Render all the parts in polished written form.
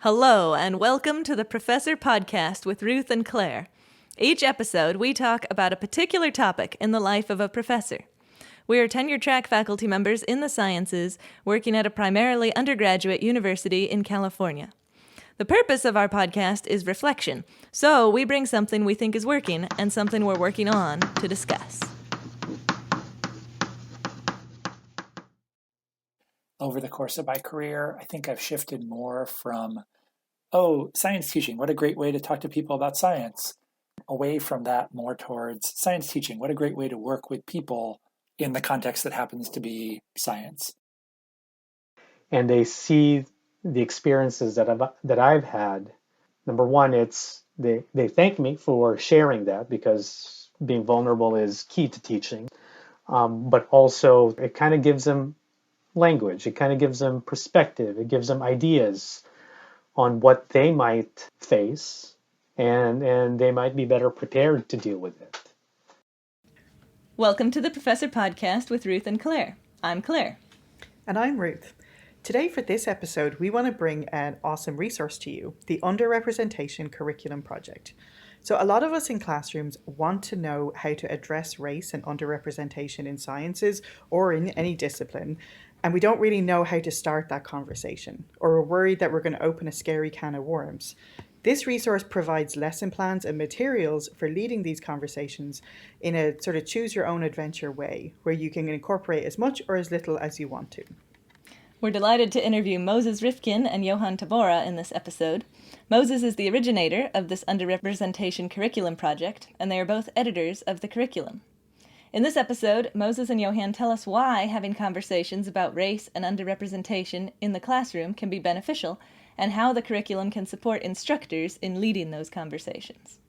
Hello, and welcome to the Professor Podcast with Ruth and Claire. Each episode, we talk about a particular topic in the life of a professor. We are tenure-track faculty members in the sciences, working at a primarily undergraduate university in California. The purpose of our podcast is reflection, so we bring something we think is working and something we're working on to discuss. Over the course of my career, I think I've shifted more from, science teaching, what a great way to talk to people about science, away from that more towards science teaching, what a great way to work with people in the context that happens to be science. And they see the experiences that I've had. Number one, it's they thank me for sharing that because being vulnerable is key to teaching. But also, it kind of gives them language. It kind of gives them perspective. It gives them ideas on what they might face, and they might be better prepared to deal with it. Welcome to the Professor Podcast with Ruth and Claire. I'm Claire. And I'm Ruth. Today for this episode, we want to bring an awesome resource to you, the Underrepresentation Curriculum project. So a lot of us in classrooms want to know how to address race and underrepresentation in sciences or in any discipline, and we don't really know how to start that conversation, or we're worried that we're going to open a scary can of worms. This resource provides lesson plans and materials for leading these conversations in a sort of choose your own adventure way, where you can incorporate as much or as little as you want to. We're delighted to interview Moses Rifkin and Johan Tabora in this episode. Moses is the originator of this Underrepresentation Curriculum project, and they are both editors of the curriculum. In this episode, Moses and Johan tell us why having conversations about race and underrepresentation in the classroom can be beneficial, and how the curriculum can support instructors in leading those conversations.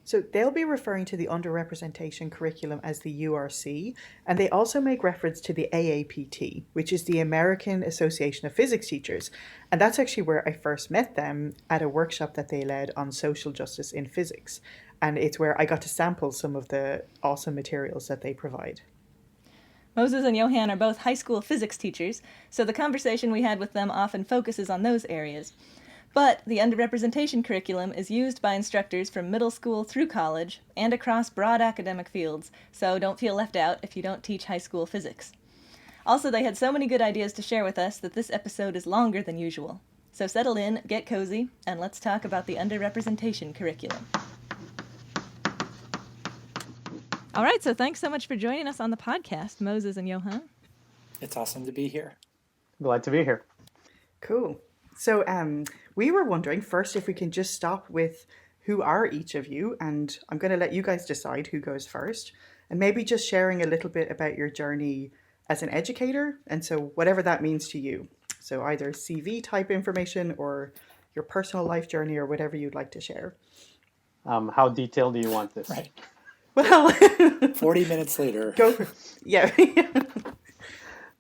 So they'll be referring to the Underrepresentation Curriculum as the URC, and they also make reference to the AAPT, which is the American Association of Physics Teachers. And that's actually where I first met them at a workshop that they led on social justice in physics. And it's where I got to sample some of the awesome materials that they provide. Moses and Johan are both high school physics teachers, so the conversation we had with them often focuses on those areas. But the underrepresentation curriculum is used by instructors from middle school through college and across broad academic fields, so don't feel left out if you don't teach high school physics. Also, they had so many good ideas to share with us that this episode is longer than usual. So settle in, get cozy, and let's talk about the underrepresentation curriculum. All right, so thanks so much for joining us on the podcast, Moses and Johan. It's awesome to be here. Glad to be here. Cool. So we were wondering first if we can just stop with who are each of you, and I'm going to let you guys decide who goes first, and maybe just sharing a little bit about your journey as an educator, and so whatever that means to you. So either CV type information or your personal life journey or whatever you'd like to share. How detailed do you want this? Right. Well, 40 minutes later. Go for it. Yeah.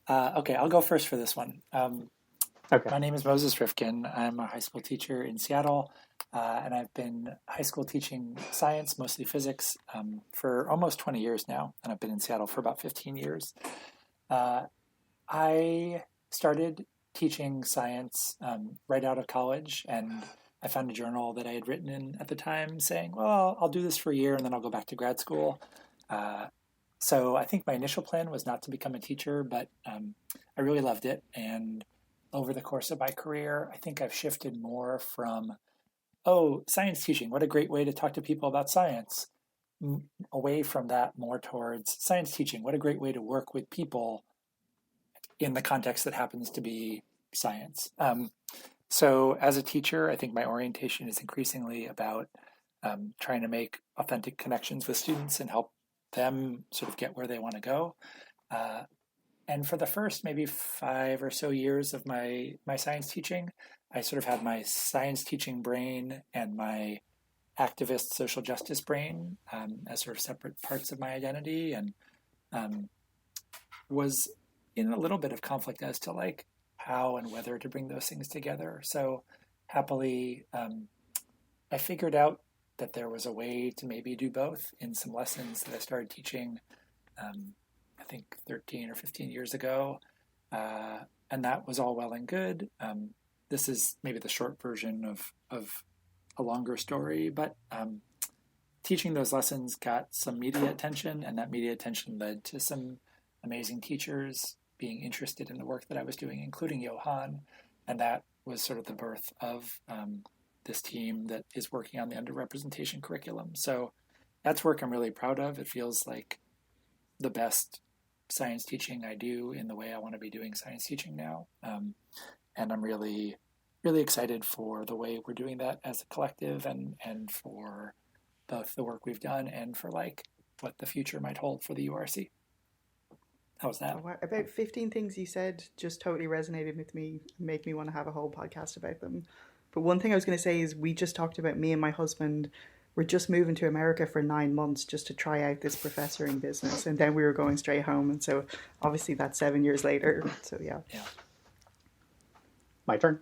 Okay, I'll go first for this one. Okay. My name is Moses Rifkin. I'm a high school teacher in Seattle, and I've been high school teaching science, mostly physics, for almost 20 years now, and I've been in Seattle for about 15 years. I started teaching science right out of college, and I found a journal that I had written in at the time saying, well, I'll do this for a year, and then I'll go back to grad school. So I think my initial plan was not to become a teacher, but I really loved it, and over the course of my career, I think I've shifted more from, science teaching, what a great way to talk to people about science, away from that more towards science teaching, what a great way to work with people in the context that happens to be science. So as a teacher, I think my orientation is increasingly about trying to make authentic connections with students and help them sort of get where they want to go. And for the first maybe 5 or so years of my science teaching, I sort of had my science teaching brain and my activist social justice brain as sort of separate parts of my identity, and was in a little bit of conflict as to like how and whether to bring those things together. So happily, I figured out that there was a way to maybe do both in some lessons that I started teaching I think 13 or 15 years ago. And that was all well and good. this is maybe the short version of a longer story, but teaching those lessons got some media attention, and that media attention led to some amazing teachers being interested in the work that I was doing, including Johan, and that was sort of the birth of this team that is working on the underrepresentation curriculum. So that's work I'm really proud of. It feels like the best science teaching I do in the way I want to be doing science teaching now. And I'm really, really excited for the way we're doing that as a collective, and for the work we've done, and for like what the future might hold for the URC. How's that? About 15 things you said just totally resonated with me, make me want to have a whole podcast about them. But one thing I was going to say is we just talked about me and my husband. We're just moving to America for 9 months just to try out this professoring business. And then we were going straight home. And so obviously that's 7 years later. So yeah. My turn.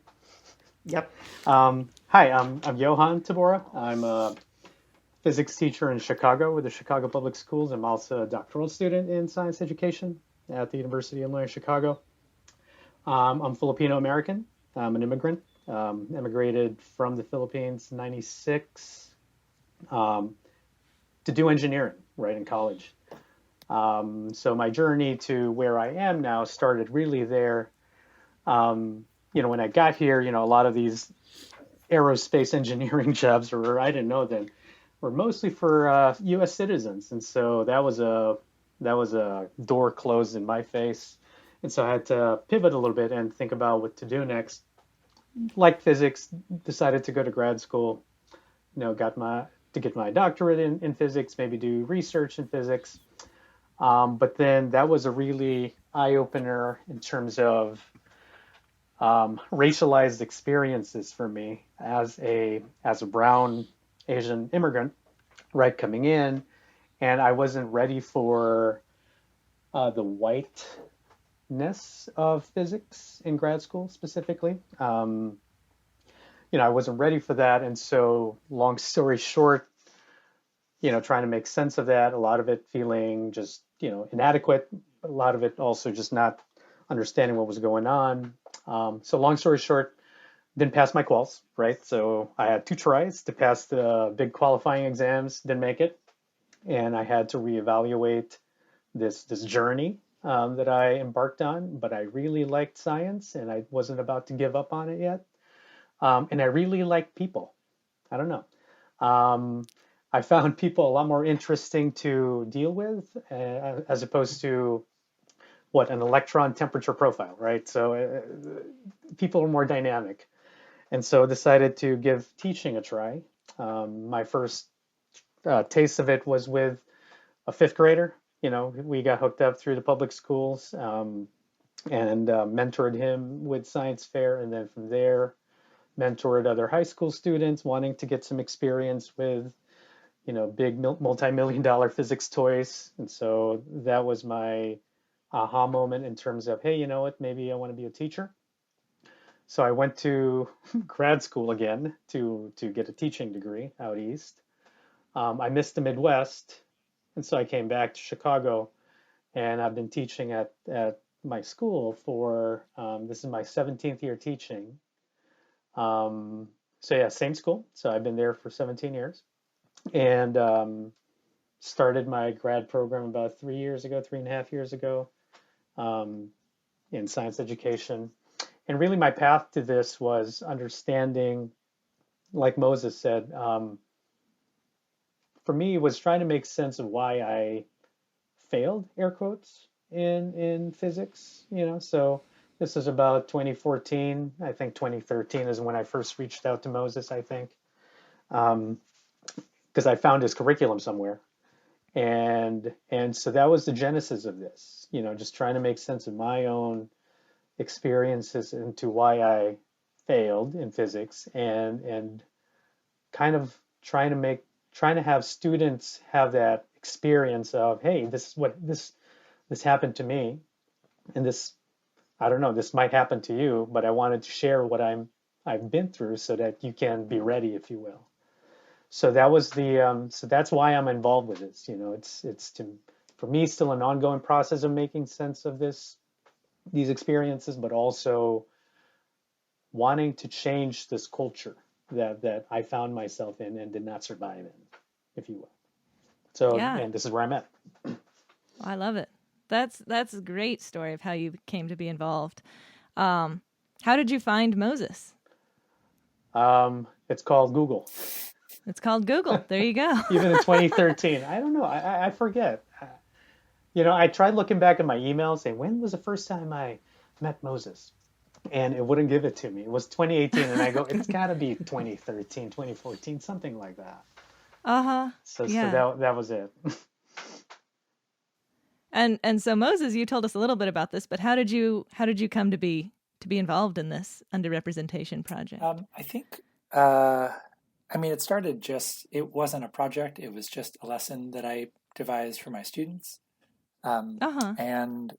Yep. Hi, I'm Johan Tabora. I'm a physics teacher in Chicago with the Chicago Public Schools. I'm also a doctoral student in science education at the University of Illinois Chicago. I'm Filipino American. I'm an immigrant. Immigrated from the Philippines in '96 to do engineering right in college. So my journey to where I am now started really there. When I got here, a lot of these aerospace engineering jobs, or I didn't know then, were mostly for U.S. citizens, and so that was a door closed in my face, and so I had to pivot a little bit and think about what to do next. Like physics, decided to go to grad school. Get my doctorate in physics, maybe do research in physics. But then that was a really eye opener in terms of racialized experiences for me as a brown Asian immigrant, right, coming in, and I wasn't ready for the whiteness of physics in grad school specifically. I wasn't ready for that, and so long story short, trying to make sense of that, a lot of it feeling just inadequate, a lot of it also just not understanding what was going on. So long story short, didn't pass my quals, right? So I had 2 tries to pass the big qualifying exams, didn't make it. And I had to reevaluate this journey that I embarked on, but I really liked science and I wasn't about to give up on it yet. And I really liked people. I don't know. I found people a lot more interesting to deal with as opposed to an electron temperature profile, right? So people are more dynamic. And so decided to give teaching a try. My first taste of it was with a 5th grader. We got hooked up through the public schools and mentored him with science fair. And then from there, mentored other high school students wanting to get some experience with, big multi-million-dollar physics toys. And so that was my aha moment in terms of, hey, you know what, maybe I want to be a teacher. So I went to grad school again to get a teaching degree out east. I missed the Midwest, and so I came back to Chicago, and I've been teaching at my school for, this is my 17th year teaching. So yeah, same school. So I've been there for 17 years, and started my grad program about 3.5 years ago, in science education. And really my path to this was understanding, like Moses said, for me, it was trying to make sense of why I failed, air quotes, in physics. So this is about 2014. I think 2013 is when I first reached out to Moses, I think, because I found his curriculum somewhere. And so that was the genesis of this, just trying to make sense of my own experiences into why I failed in physics, and kind of trying to have students have that experience of, hey, this happened to me, and this, I don't know, this might happen to you, but I wanted to share what I've been through so that you can be ready, if you will. So that was so that's why I'm involved with this. It's for me still an ongoing process of making sense of these experiences, but also wanting to change this culture that I found myself in and did not survive in, if you will. So, Yeah, and this is where I'm at. I love it. That's a great story of how you came to be involved. How did you find Moses? It's called Google. It's called Google. There you go. Even in 2013, I don't know. I forget. I tried looking back at my emails saying, when was the first time I met Moses? And it wouldn't give it to me. It was 2018, and I go, it's got to be 2013, 2014, something like that. Uh-huh. So Yeah. that was it. And so Moses, you told us a little bit about this, but how did you come to be involved in this underrepresentation project? I think, it started it wasn't a project. It was just a lesson that I devised for my students. Uh-huh. And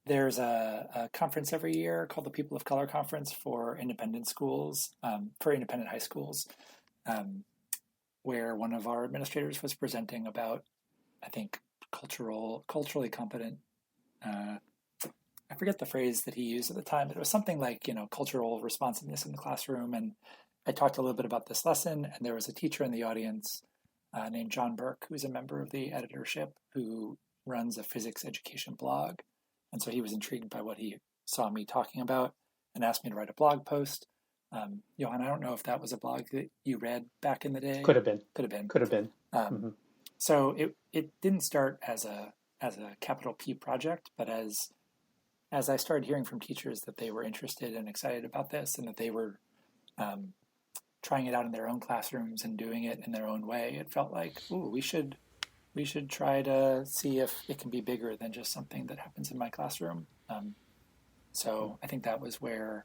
there's a conference every year called the People of Color Conference for independent schools, for independent high schools, where one of our administrators was presenting about, I think, culturally competent. I forget the phrase that he used at the time, but it was something like, cultural responsiveness in the classroom. And I talked a little bit about this lesson, and there was a teacher in the audience named John Burke, who's a member of the editorship, who runs a physics education blog. And so he was intrigued by what he saw me talking about and asked me to write a blog post. Johan, I don't know if that was a blog that you read back in the day. Could have been. Could have been. So it didn't start as a capital P project, but as I started hearing from teachers that they were interested and excited about this, and that they were trying it out in their own classrooms and doing it in their own way, it felt like, ooh, we should try to see if it can be bigger than just something that happens in my classroom. So I think that was where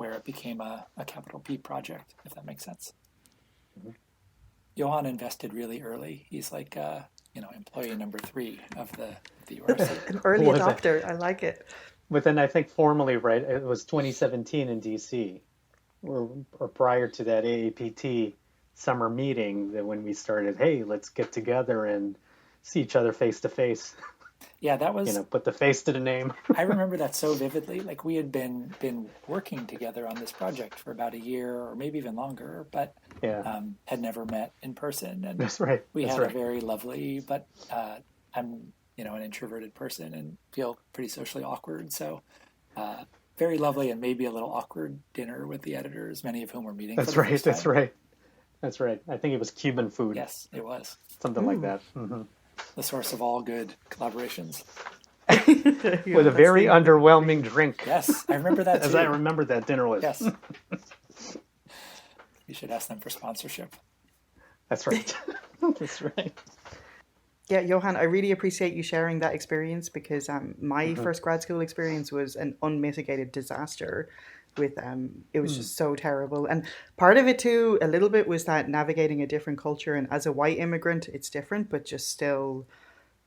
it became a capital P project, if that makes sense. Mm-hmm. Johan invested really early. He's like, employee number 3 of the URC. An early adopter. I like it. But then I think formally, right, it was 2017 in DC, or prior to that AAPT summer meeting, that when we started, hey, let's get together and see each other face to face. Yeah, that was... put the face to the name. I remember that so vividly. Like, we had been working together on this project for about a year, or maybe even longer, but had never met in person. And That's right. We had a very lovely, but I'm an introverted person and feel pretty socially awkward. So very lovely and maybe a little awkward dinner with the editors, many of whom were meeting. That's right. That's right. That's right. I think it was Cuban food. Yes, it was. Something like that. Mm-hmm. The source of all good collaborations. With a very underwhelming drink. Yes, I remember that too. As I remember that dinner was. Yes. You should ask them for sponsorship. That's right. That's right. Yeah, Johan, I really appreciate you sharing that experience, because my first grad school experience was an unmitigated disaster. It was just so terrible. And part of it too, a little bit, was that navigating a different culture. And as a white immigrant, it's different, but just still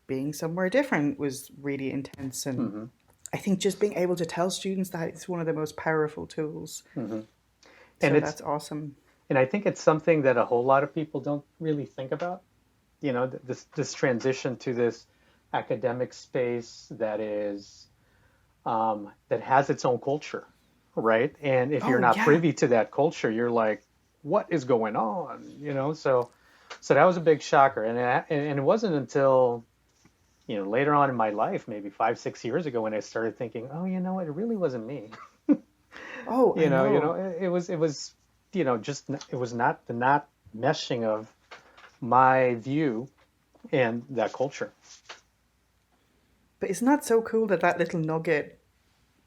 being somewhere different was really intense. And I think just being able to tell students that it's one of the most powerful tools. Mm-hmm. So and that's awesome. And I think it's something that a whole lot of people don't really think about. This transition to this academic space that is that has its own culture, right? And if you're not privy to that culture, you're like, what is going on? So that was a big shocker. And it wasn't until later on in my life, maybe 5-6 years ago, when I started thinking, it really wasn't me. It was it was not the not meshing of my view and that culture. But isn't that so cool that little nugget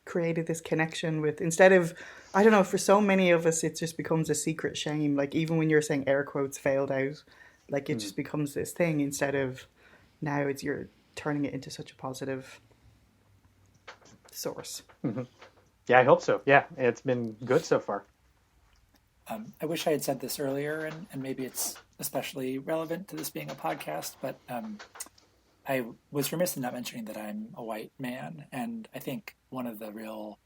created this connection with, instead of, I don't know, for so many of us, it just becomes a secret shame. Like, even when you're saying air quotes failed out, like, it just becomes this thing, instead of now you're turning it into such a positive source. Mm-hmm. Yeah, I hope so. Yeah, it's been good so far. I wish I had said this earlier, and maybe it's especially relevant to this being a podcast, but I was remiss in not mentioning that I'm a white man, and I think one of the real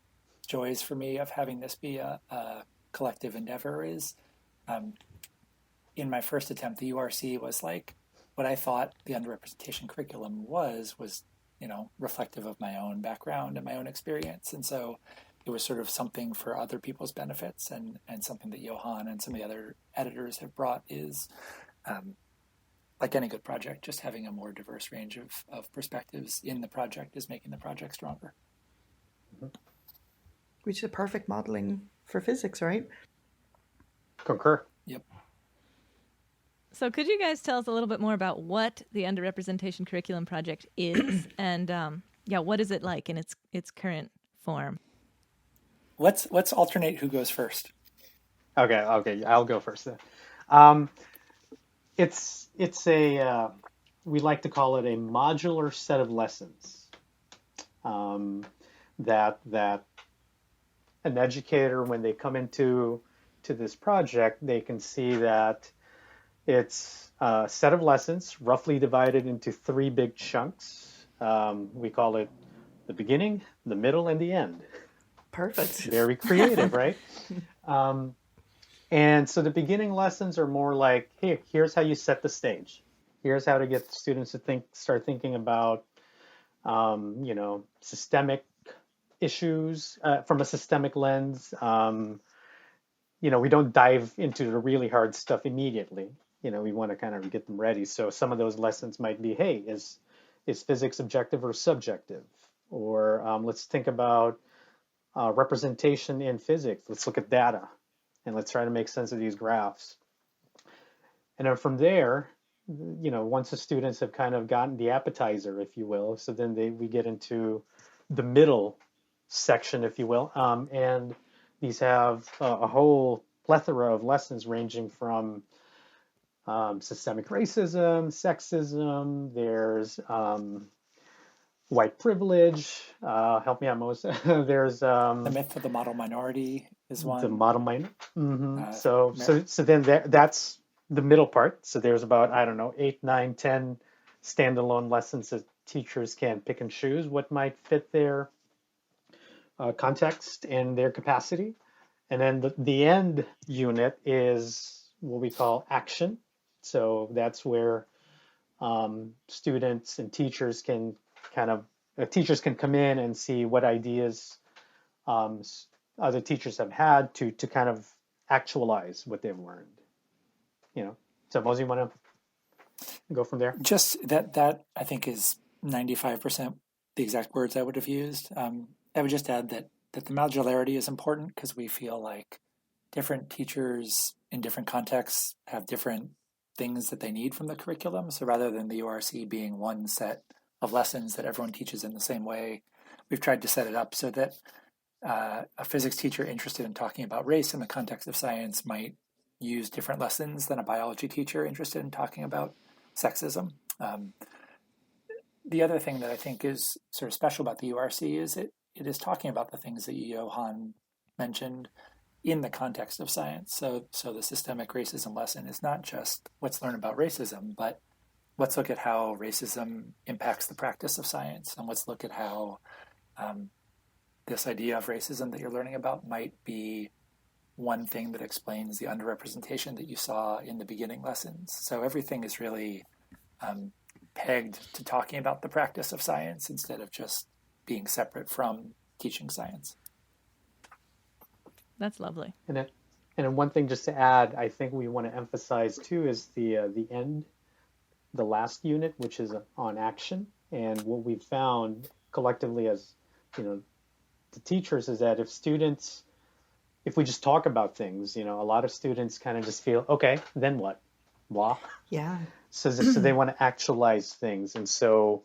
joys for me of having this be a collective endeavor is, in my first attempt, the URC was like what I thought the underrepresentation curriculum was reflective of my own background and my own experience, and so it was sort of something for other people's benefits, and something that Johan and some of the other editors have brought is, like any good project, just having a more diverse range of perspectives in the project is making the project stronger. Which is a perfect modeling for physics, right? Concur. Yep. So could you guys tell us a little bit more about what the Underrepresentation Curriculum project is, and what is it like in its current form? Let's alternate who goes first. Okay, I'll go first then. It's a we like to call it a modular set of lessons that an educator, when they come into this project, they can see that it's a set of lessons roughly divided into 3 big chunks. We call it the beginning, the middle, and the end. Perfect. Very creative, right? And so the beginning lessons are more like, hey, here's how you set the stage. Here's how to get the students to start thinking about, systemic issues from a systemic lens. We don't dive into the really hard stuff immediately. We want to kind of get them ready. So some of those lessons might be, hey, is physics objective or subjective? Or let's think about representation in physics. Let's look at data, and let's try to make sense of these graphs. And then from there, once the students have kind of gotten the appetizer, if you will, so then we get into the middle section, if you will, and these have a whole plethora of lessons ranging from systemic racism, sexism, there's white privilege, help me out, Moses. There's The myth of the model minority is one. The model minority. Mm-hmm. So then that's the middle part. So there's about, 8, 9, 10 standalone lessons that teachers can pick and choose what might fit their context and their capacity. And then the end unit is what we call action. So that's where students and teachers can come in and see what ideas other teachers have had to kind of actualize what they've learned. So Mosey, you want to go from there? Just that I think is 95% the exact words I would have used. I would just add that the modularity is important because we feel like different teachers in different contexts have different things that they need from the curriculum. So rather than the URC being one set of lessons that everyone teaches in the same way, we've tried to set it up so that a physics teacher interested in talking about race in the context of science might use different lessons than a biology teacher interested in talking about sexism. The other thing that I think is sort of special about the URC is it is talking about the things that Johan mentioned in the context of science. So the systemic racism lesson is not just let's learn about racism, but let's look at how racism impacts the practice of science, and let's look at how this idea of racism that you're learning about might be one thing that explains the underrepresentation that you saw in the beginning lessons. So everything is really pegged to talking about the practice of science instead of just being separate from teaching science. That's lovely. And then one thing just to add, I think we want to emphasize too is the end, the last unit, which is on action. And what we've found collectively as the teachers is that if we just talk about things, a lot of students kind of just feel, okay, then what? Blah. Yeah. So they want to actualize things. And so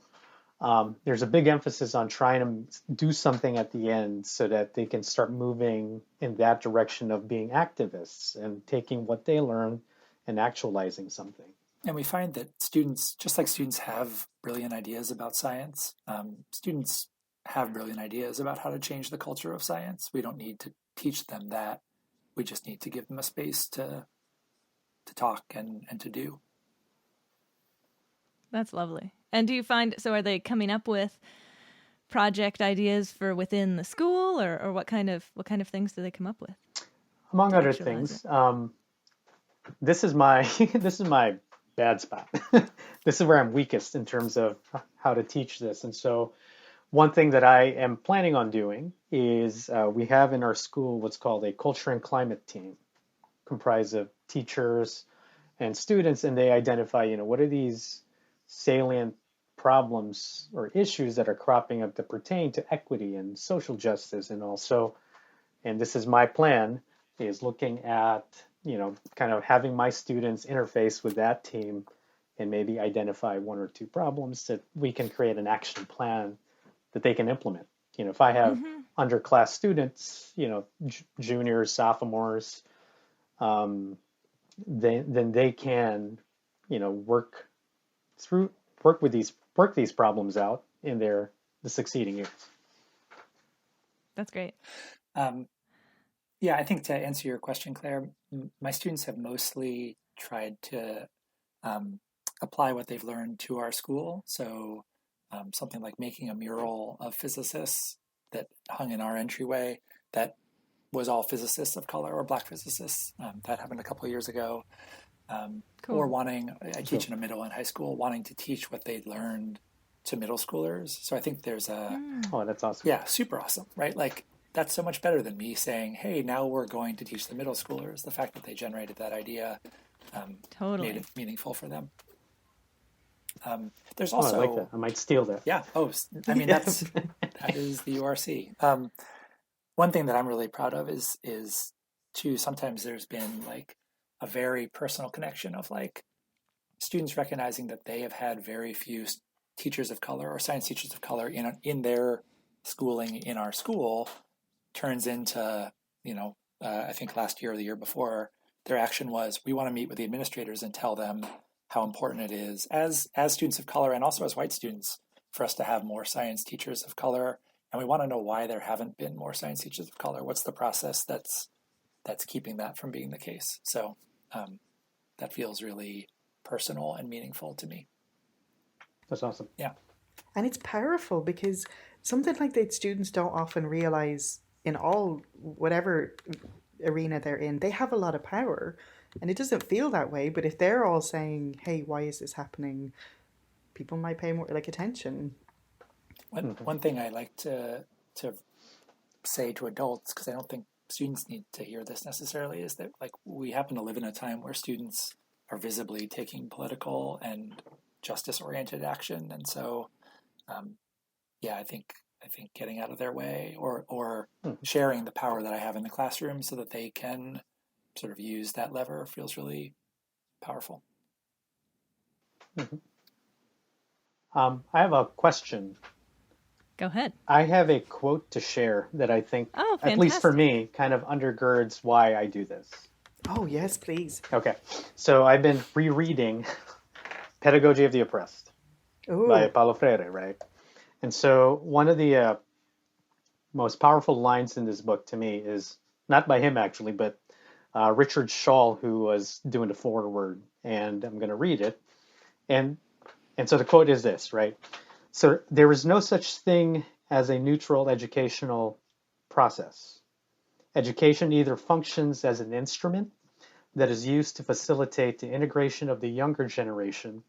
there's a big emphasis on trying to do something at the end so that they can start moving in that direction of being activists and taking what they learn and actualizing something. And we find that students, just like students have brilliant ideas about science, students have brilliant ideas about how to change the culture of science. We don't need to teach them that. We just need to give them a space to talk and to do. That's lovely. And do you find, so are they coming up with project ideas for within the school, or what kind of things do they come up with? Among other things, this is my bad spot. This is where I'm weakest in terms of how to teach this. And so one thing that I am planning on doing is we have in our school what's called a culture and climate team, comprised of teachers and students, and they identify, what are these salient problems or issues that are cropping up that pertain to equity and social justice, and also, and this is my plan, is looking at, kind of having my students interface with that team and maybe identify one or two problems that we can create an action plan that they can implement. If I have underclass students, juniors, sophomores, then they can, work these problems out in the succeeding years. That's great. Yeah, I think to answer your question, Claire, my students have mostly tried to apply what they've learned to our school. So something like making a mural of physicists that hung in our entryway that was all physicists of color or Black physicists. That happened a couple of years ago. Cool. Or I teach in a middle and high school, wanting to teach what they'd learned to middle schoolers. So I think there's Oh, that's awesome. Yeah, super awesome, right? Like, that's so much better than me saying, hey, now we're going to teach the middle schoolers. The fact that they generated that idea Totally. made it meaningful for them. There's I also like that. I might steal that. Yeah. Oh, I mean, that is the URC. One thing that I'm really proud of is too, sometimes there's been like a very personal connection of like students recognizing that they have had very few teachers of color or science teachers of color in their schooling in our school, turns into, I think last year or the year before, their action was, we want to meet with the administrators and tell them how important it is as students of color and also as white students for us to have more science teachers of color. And we want to know why there haven't been more science teachers of color. What's the process that's keeping that from being the case? So that feels really personal and meaningful to me. That's awesome. Yeah. And it's powerful because something like that students don't often realize in whatever arena they're in, they have a lot of power. And it doesn't feel that way, but if they're all saying, hey, why is this happening? People might pay more attention. One thing I like to say to adults, because I don't think students need to hear this necessarily, is that like we happen to live in a time where students are visibly taking political and justice-oriented action, and so I think getting out of their way or sharing the power that I have in the classroom so that they can sort of use that lever feels really powerful. Mm-hmm. I have a question. Go ahead. I have a quote to share that I think, at least for me, kind of undergirds why I do this. Oh, yes, please. Okay. So I've been rereading Pedagogy of the Oppressed by Paulo Freire, right? And so one of the most powerful lines in this book to me is, not by him actually, but Richard Shaw, who was doing the foreword, and I'm going to read it. And so the quote is this, right? So there is no such thing as a neutral educational process. Education either functions as an instrument that is used to facilitate the integration of the younger generation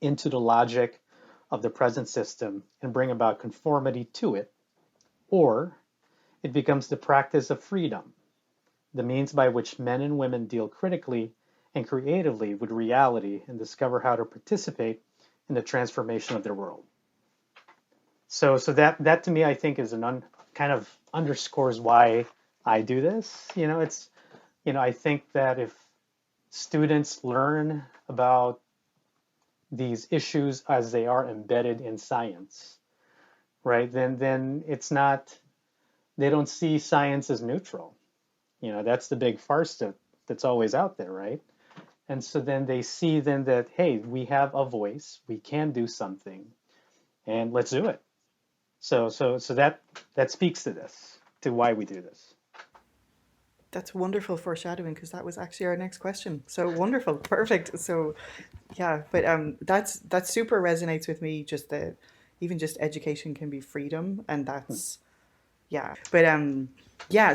into the logic of the present system and bring about conformity to it, or it becomes the practice of freedom, the means by which men and women deal critically and creatively with reality and discover how to participate in the transformation of their world. So that to me, I think, is kind of underscores why I do this. I think that if students learn about these issues as they are embedded in science, right, then it's not, they don't see science as neutral. That's the big farce that's always out there, right? And so then they see then that, hey, we have a voice, we can do something, and let's do it. So that speaks to this, to why we do this. That's wonderful foreshadowing, because that was actually our next question. So wonderful, perfect. So yeah, but that super resonates with me. Just that even just education can be freedom, and that's yeah. But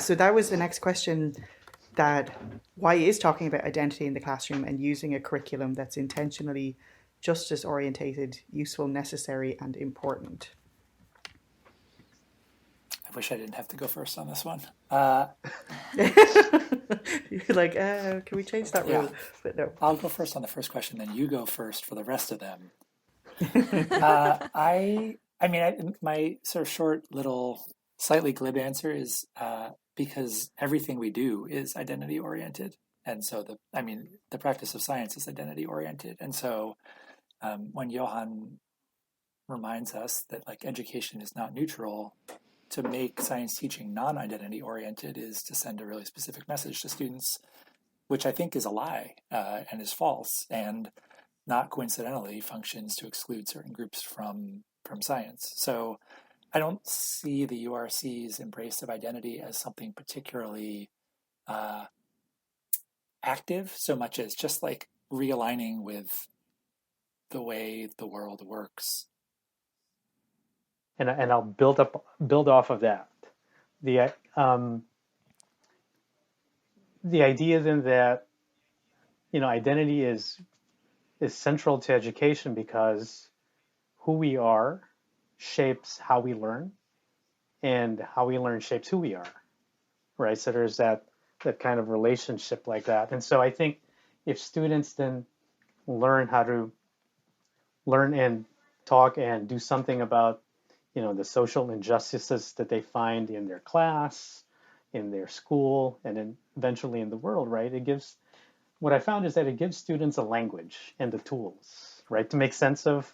so that was the next question. That why is talking about identity in the classroom and using a curriculum that's intentionally justice orientated, useful, necessary, and important. wish I didn't have to go first on this one. You're like, can we change that rule? Yeah. But no. I'll go first on the first question, then you go first for the rest of them. My sort of short, little, slightly glib answer is because everything we do is identity oriented, and so the practice of science is identity oriented, and so when Johan reminds us that like education is not neutral, to make science teaching non-identity oriented is to send a really specific message to students, which I think is a lie and is false, and not coincidentally functions to exclude certain groups from science. So I don't see the URC's embrace of identity as something particularly active, so much as just like realigning with the way the world works. And I'll build off of that. The idea then that identity is central to education because who we are shapes how we learn, and how we learn shapes who we are, right? So there's that kind of relationship like that. And so I think if students then learn how to learn and talk and do something about the social injustices that they find in their class, in their school, and then eventually in the world, right? What I found is that it gives students a language and the tools, right, to make sense of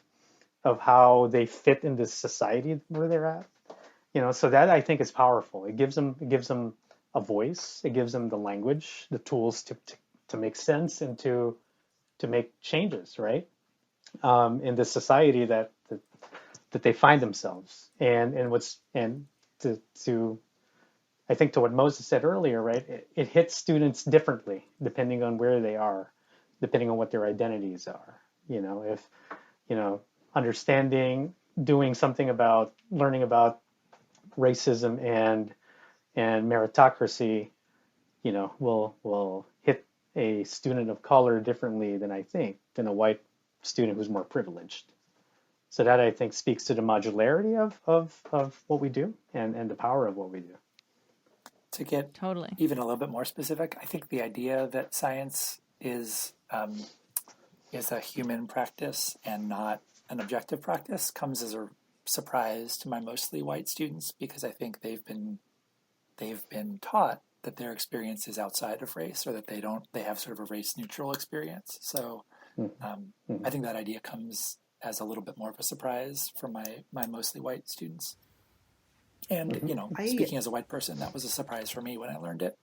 how they fit in this society where they're at. So that I think is powerful. It gives them a voice. It gives them the language, the tools to make sense and to make changes, right, in this society that they find themselves. And to I think to what Moses said earlier, right, it hits students differently depending on where they are, depending on what their identities are. If understanding, doing something about learning about racism and meritocracy, will hit a student of color differently than a white student who's more privileged. So that I think speaks to the modularity of what we do and the power of what we do. To get Totally. even a little bit more specific, I think the idea that science is a human practice and not an objective practice comes as a surprise to my mostly white students, because I think they've been taught that their experience is outside of race, or that they have sort of a race neutral experience. So I think that idea comes as a little bit more of a surprise for my mostly white students. And, speaking as a white person, that was a surprise for me when I learned it.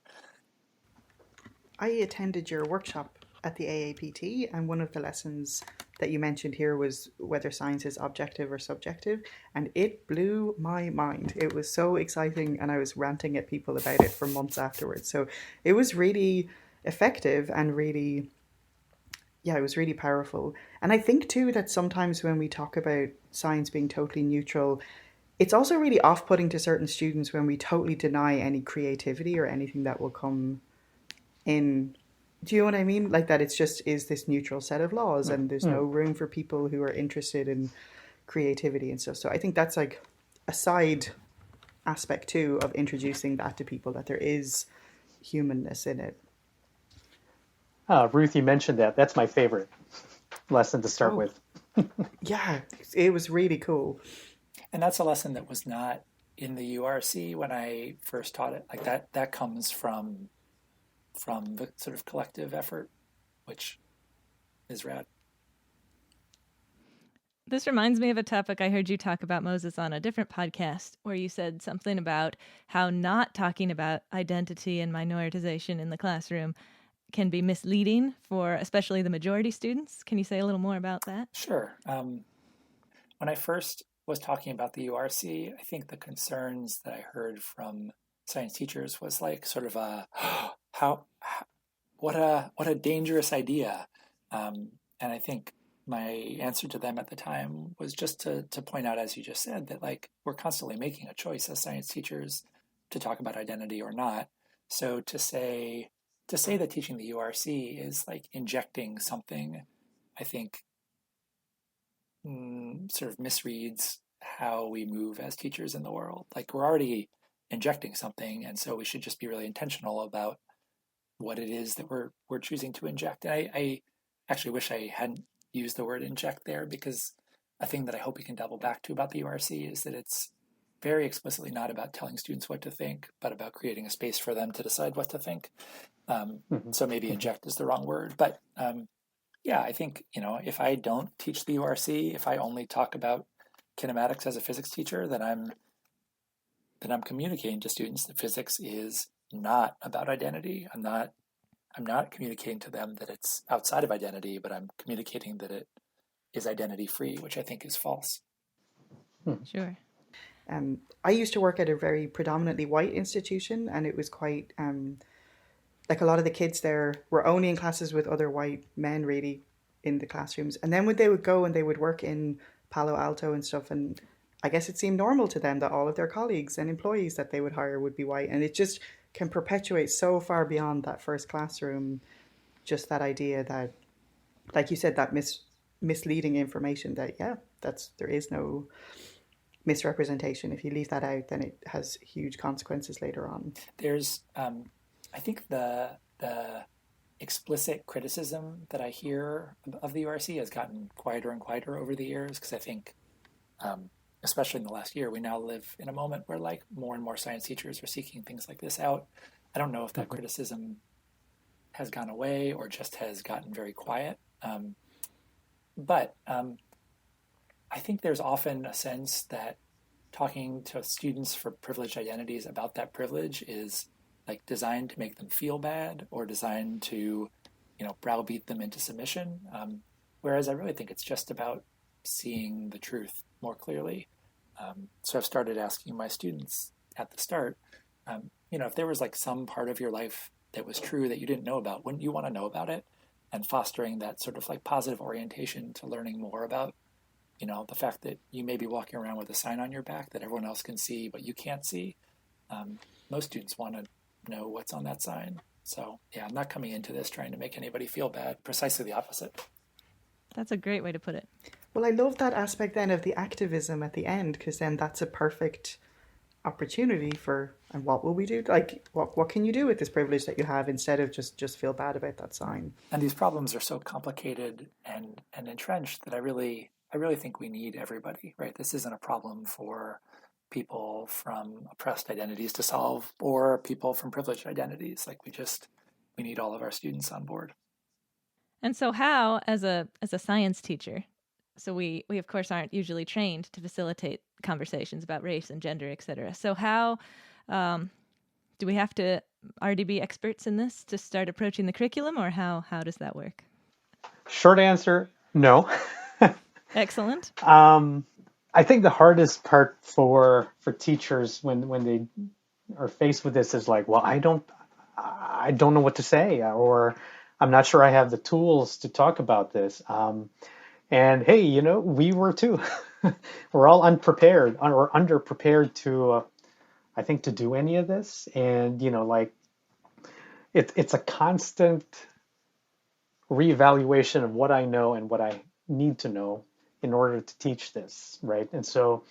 I attended your workshop at the AAPT, and one of the lessons that you mentioned here was whether science is objective or subjective, and it blew my mind. It was so exciting, and I was ranting at people about it for months afterwards. So it was really effective and really, it was really powerful. And I think too that sometimes when we talk about science being totally neutral, it's also really off-putting to certain students when we totally deny any creativity or anything that will come in. Do you know what I mean? Like that it's just is this neutral set of laws, and there's no room for people who are interested in creativity and stuff. So I think that's like a side aspect too of introducing that to people, that there is humanness in it. Ruth, you mentioned that. That's my favorite lesson to start with. Yeah, it was really cool. And that's a lesson that was not in the URC when I first taught it. Like that comes from the sort of collective effort, which is rad. This reminds me of a topic I heard you talk about, Moses, on a different podcast, where you said something about how not talking about identity and minoritization in the classroom can be misleading for especially the majority students. Can you say a little more about that? Sure. When I first was talking about the URC, I think the concerns that I heard from science teachers was like sort of what a dangerous idea. And I think my answer to them at the time was just to point out, as you just said, that like we're constantly making a choice as science teachers to talk about identity or not. So to say that teaching the URC is like injecting something, I think sort of misreads how we move as teachers in the world. Like we're already injecting something, and so we should just be really intentional about what it is that we're choosing to inject. And I actually wish I hadn't used the word inject there, because a thing that I hope we can double back to about the URC is that it's very explicitly not about telling students what to think, but about creating a space for them to decide what to think. So maybe inject is the wrong word, but yeah, I think, if I don't teach the URC, if I only talk about kinematics as a physics teacher, then I'm communicating to students that physics is not about identity. I'm not communicating to them that it's outside of identity, but I'm communicating that it is identity free, which I think is false. Sure. I used to work at a very predominantly white institution, and it was quite like a lot of the kids there were only in classes with other white men, really, in the classrooms. And then when they would go and they would work in Palo Alto and stuff, and I guess it seemed normal to them that all of their colleagues and employees that they would hire would be white. And it just can perpetuate so far beyond that first classroom, just that idea that, like you said, that misleading information that, there is no misrepresentation. If you leave that out, then it has huge consequences later on. There's, I think the explicit criticism that I hear of the URC has gotten quieter and quieter over the years, because I think, especially in the last year, we now live in a moment where like more and more science teachers are seeking things like this out. I don't know if that criticism has gone away or just has gotten very quiet. But I think there's often a sense that talking to students for privileged identities about that privilege is like designed to make them feel bad or designed to, browbeat them into submission. Whereas I really think it's just about seeing the truth more clearly. So I've started asking my students at the start, if there was like some part of your life that was true that you didn't know about, wouldn't you want to know about it? And fostering that sort of like positive orientation to learning more about, the fact that you may be walking around with a sign on your back that everyone else can see, but you can't see. Most students want to know what's on that sign. So yeah, I'm not coming into this trying to make anybody feel bad. Precisely the opposite. That's a great way to put it. Well, I love that aspect then of the activism at the end, because then that's a perfect opportunity for, and what will we do? Like, what can you do with this privilege that you have instead of just feel bad about that sign? And these problems are so complicated and entrenched that I really think we need everybody, right? This isn't a problem for people from oppressed identities to solve or people from privileged identities. Like we need all of our students on board. And so how, as a science teacher, so we of course aren't usually trained to facilitate conversations about race and gender, et cetera. So how do we have to already be experts in this to start approaching the curriculum, or how does that work? Short answer, no. Excellent. I think the hardest part for teachers when they are faced with this is like, well, I don't know what to say, or I'm not sure I have the tools to talk about this. And hey, we were too. We're all unprepared or underprepared to, I think, to do any of this. And it's a constant reevaluation of what I know and what I need to know in order to teach this, right? And so,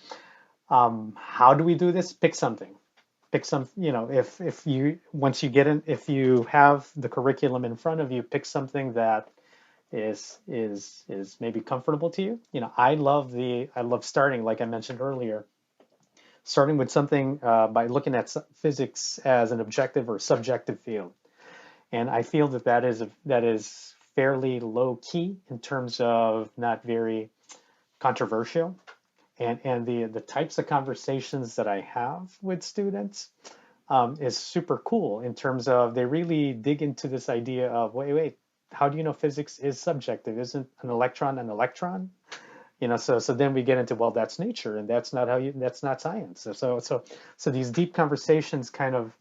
how do we do this? Pick something. Pick some. If you have the curriculum in front of you, pick something that is maybe comfortable to you. I love starting, like I mentioned earlier, starting with something by looking at physics as an objective or subjective field, and I feel that is fairly low key in terms of not very controversial, and the types of conversations that I have with students is super cool in terms of they really dig into this idea of wait, how do you know physics is subjective? Isn't an electron an electron? So then we get into, well, that's nature, and that's not science. So these deep conversations kind of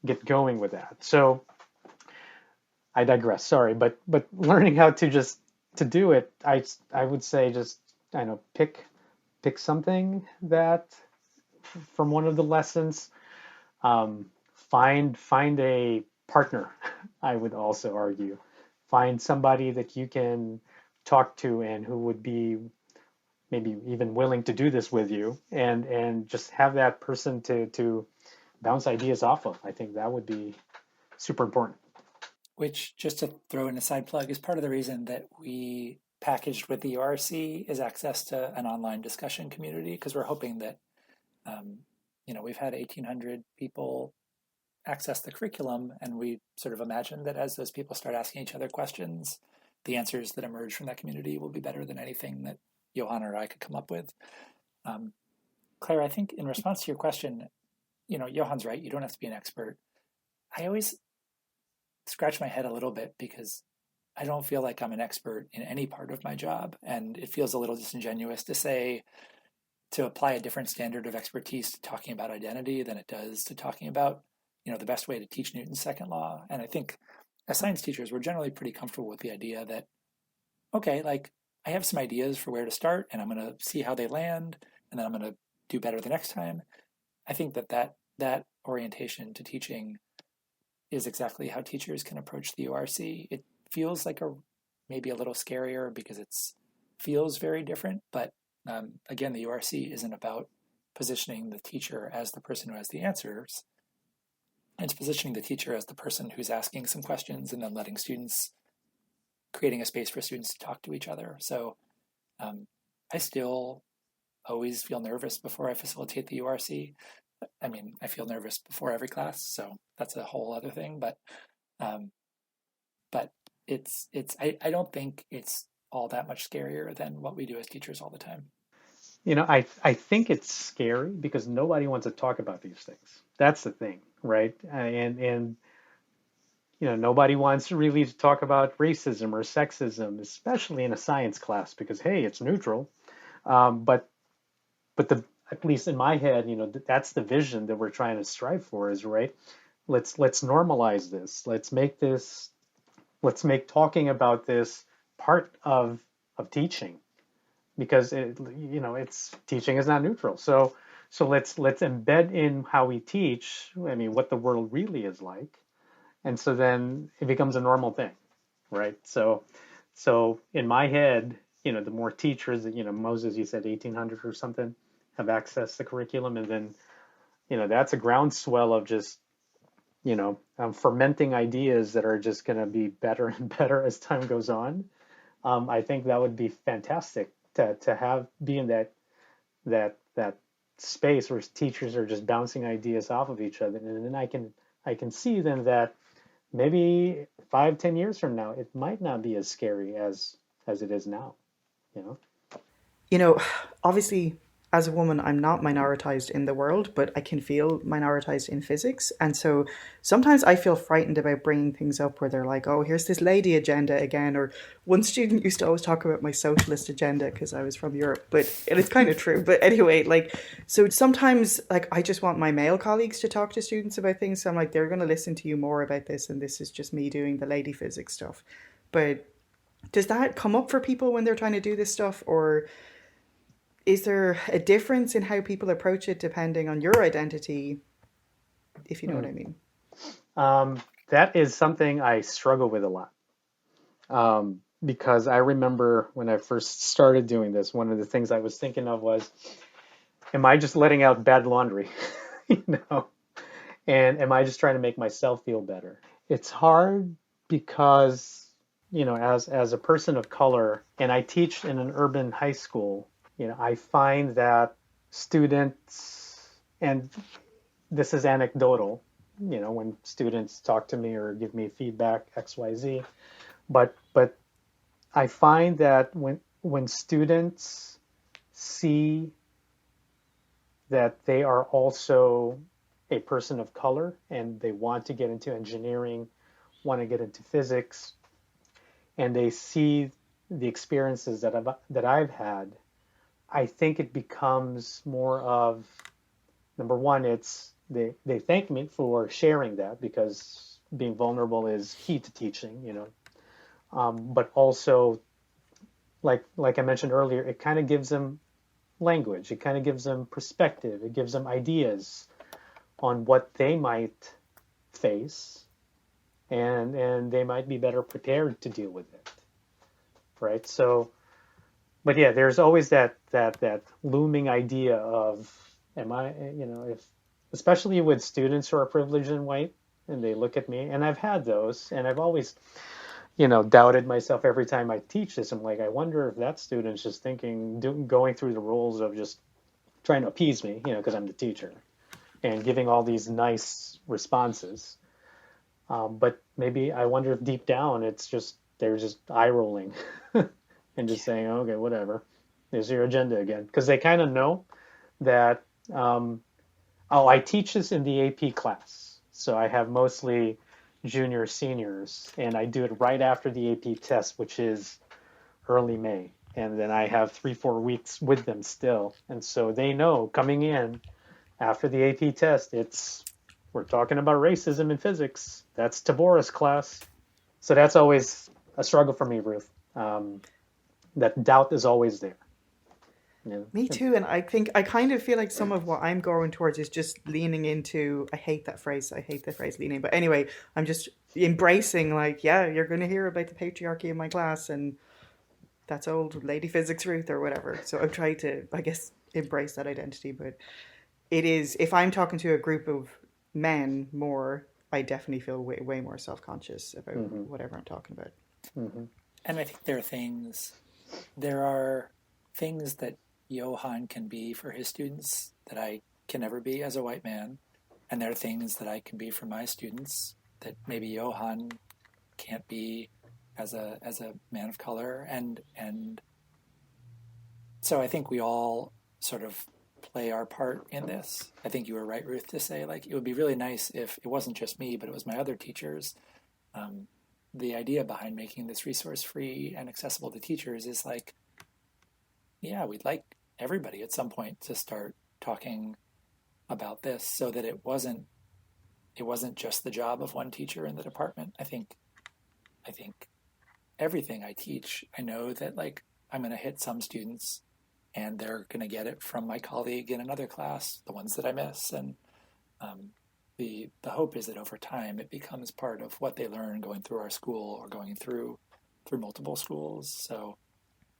get going with that. So I digress. Sorry, but learning how to do it, I would say just pick something that from one of the lessons. Find a partner. I would also argue, find somebody that you can talk to and who would be maybe even willing to do this with you, and just have that person to bounce ideas off of. I think that would be super important. Which, just to throw in a side plug, is part of the reason that we packaged with the URC is access to an online discussion community, because we're hoping that, we've had 1,800 people access the curriculum, and we sort of imagine that as those people start asking each other questions, the answers that emerge from that community will be better than anything that Johan or I could come up with. Claire, I think in response to your question, Johan's right, you don't have to be an expert. I always scratch my head a little bit because I don't feel like I'm an expert in any part of my job. And it feels a little disingenuous to apply a different standard of expertise to talking about identity than it does to talking about, the best way to teach Newton's second law. And I think as science teachers, we're generally pretty comfortable with the idea that, okay, like I have some ideas for where to start and I'm going to see how they land and then I'm going to do better the next time. I think that orientation to teaching is exactly how teachers can approach the URC. It feels like maybe a little scarier because it feels very different, but again, the URC isn't about positioning the teacher as the person who has the answers. It's positioning the teacher as the person who's asking some questions and then creating a space for students to talk to each other. So I still always feel nervous before I facilitate the URC. I mean, I feel nervous before every class, so that's a whole other thing. But I don't think it's all that much scarier than what we do as teachers all the time. I think it's scary because nobody wants to talk about these things. That's the thing, right? And nobody wants really to talk about racism or sexism, especially in a science class, because hey, it's neutral. But at least in my head, that's the vision that we're trying to strive for. Is right. Let's normalize this. Let's make talking about this part of teaching, because it's teaching is not neutral. So let's embed in how we teach. I mean, what the world really is like, and so then it becomes a normal thing, right? So in my head, the more teachers, Moses, you said 1,800 or something, have access to the curriculum, and then that's a groundswell of just fermenting ideas that are just going to be better and better as time goes on. I think that would be fantastic to be in that space where teachers are just bouncing ideas off of each other, and then I can see then that maybe 5-10 years from now it might not be as scary as it is now. Obviously, as a woman, I'm not minoritized in the world, but I can feel minoritized in physics. And so sometimes I feel frightened about bringing things up where they're like, oh, here's this lady agenda again. Or one student used to always talk about my socialist agenda because I was from Europe, but it's kind of true. But anyway, so sometimes I just want my male colleagues to talk to students about things. So I'm like, they're going to listen to you more about this. And this is just me doing the lady physics stuff. But does that come up for people when they're trying to do this stuff? Or is there a difference in how people approach it depending on your identity, if you know what I mean? That is something I struggle with a lot. Because I remember when I first started doing this, one of the things I was thinking of was, am I just letting out bad laundry? And am I just trying to make myself feel better? It's hard because, as a person of color, and I teach in an urban high school, I find that students, and this is anecdotal, when students talk to me or give me feedback, XYZ, but I find that when students see that they are also a person of color and they want to get into engineering, want to get into physics, and they see the experiences that I've had, I think it becomes more of, number one, it's they thank me for sharing that, because being vulnerable is key to teaching, but also, like I mentioned earlier, it kind of gives them language, it kind of gives them perspective, it gives them ideas on what they might face, and they might be better prepared to deal with it, right? So but yeah, there's always that looming idea of, am I, if, especially with students who are privileged and white, and they look at me, and I've had those, and I've always, doubted myself every time I teach this. I'm like, I wonder if that student's just thinking, going through the rules of just trying to appease me, because I'm the teacher, and giving all these nice responses. But maybe I wonder if deep down it's just they're just eye rolling and just saying, okay, whatever. There's your agenda again, because they kind of know that. I teach this in the AP class, so I have mostly junior seniors, and I do it right after the AP test, which is early May, and then I have 3-4 weeks with them still, and so they know coming in after the AP test, we're talking about racism in physics. That's Tabora's class. So that's always a struggle for me, Ruth. That doubt is always there. Me too. And I think I kind of feel like some of what I'm going towards is just leaning into, I hate that phrase. I hate the phrase leaning. But anyway, I'm just embracing, like, yeah, you're going to hear about the patriarchy in my class, and that's old lady physics Ruth or whatever. So I've tried to, I guess, embrace that identity. But it is, if I'm talking to a group of men more, I definitely feel way more self-conscious about whatever I'm talking about. And I think there are things that Johan can be for his students that I can never be as a white man. And there are things that I can be for my students that maybe Johan can't be as a man of color. And so I think we all sort of play our part in this. I think you were right, Ruth, to say, like, it would be really nice if it wasn't just me, but it was my other teachers. The idea behind making this resource free and accessible to teachers is like, yeah, we'd like everybody at some point to start talking about this, so that it wasn't just the job of one teacher in the department. I think everything I teach, I know that, like, I'm going to hit some students and they're going to get it from my colleague in another class, the ones that I miss. And the hope is that over time it becomes part of what they learn going through our school or going through multiple schools. So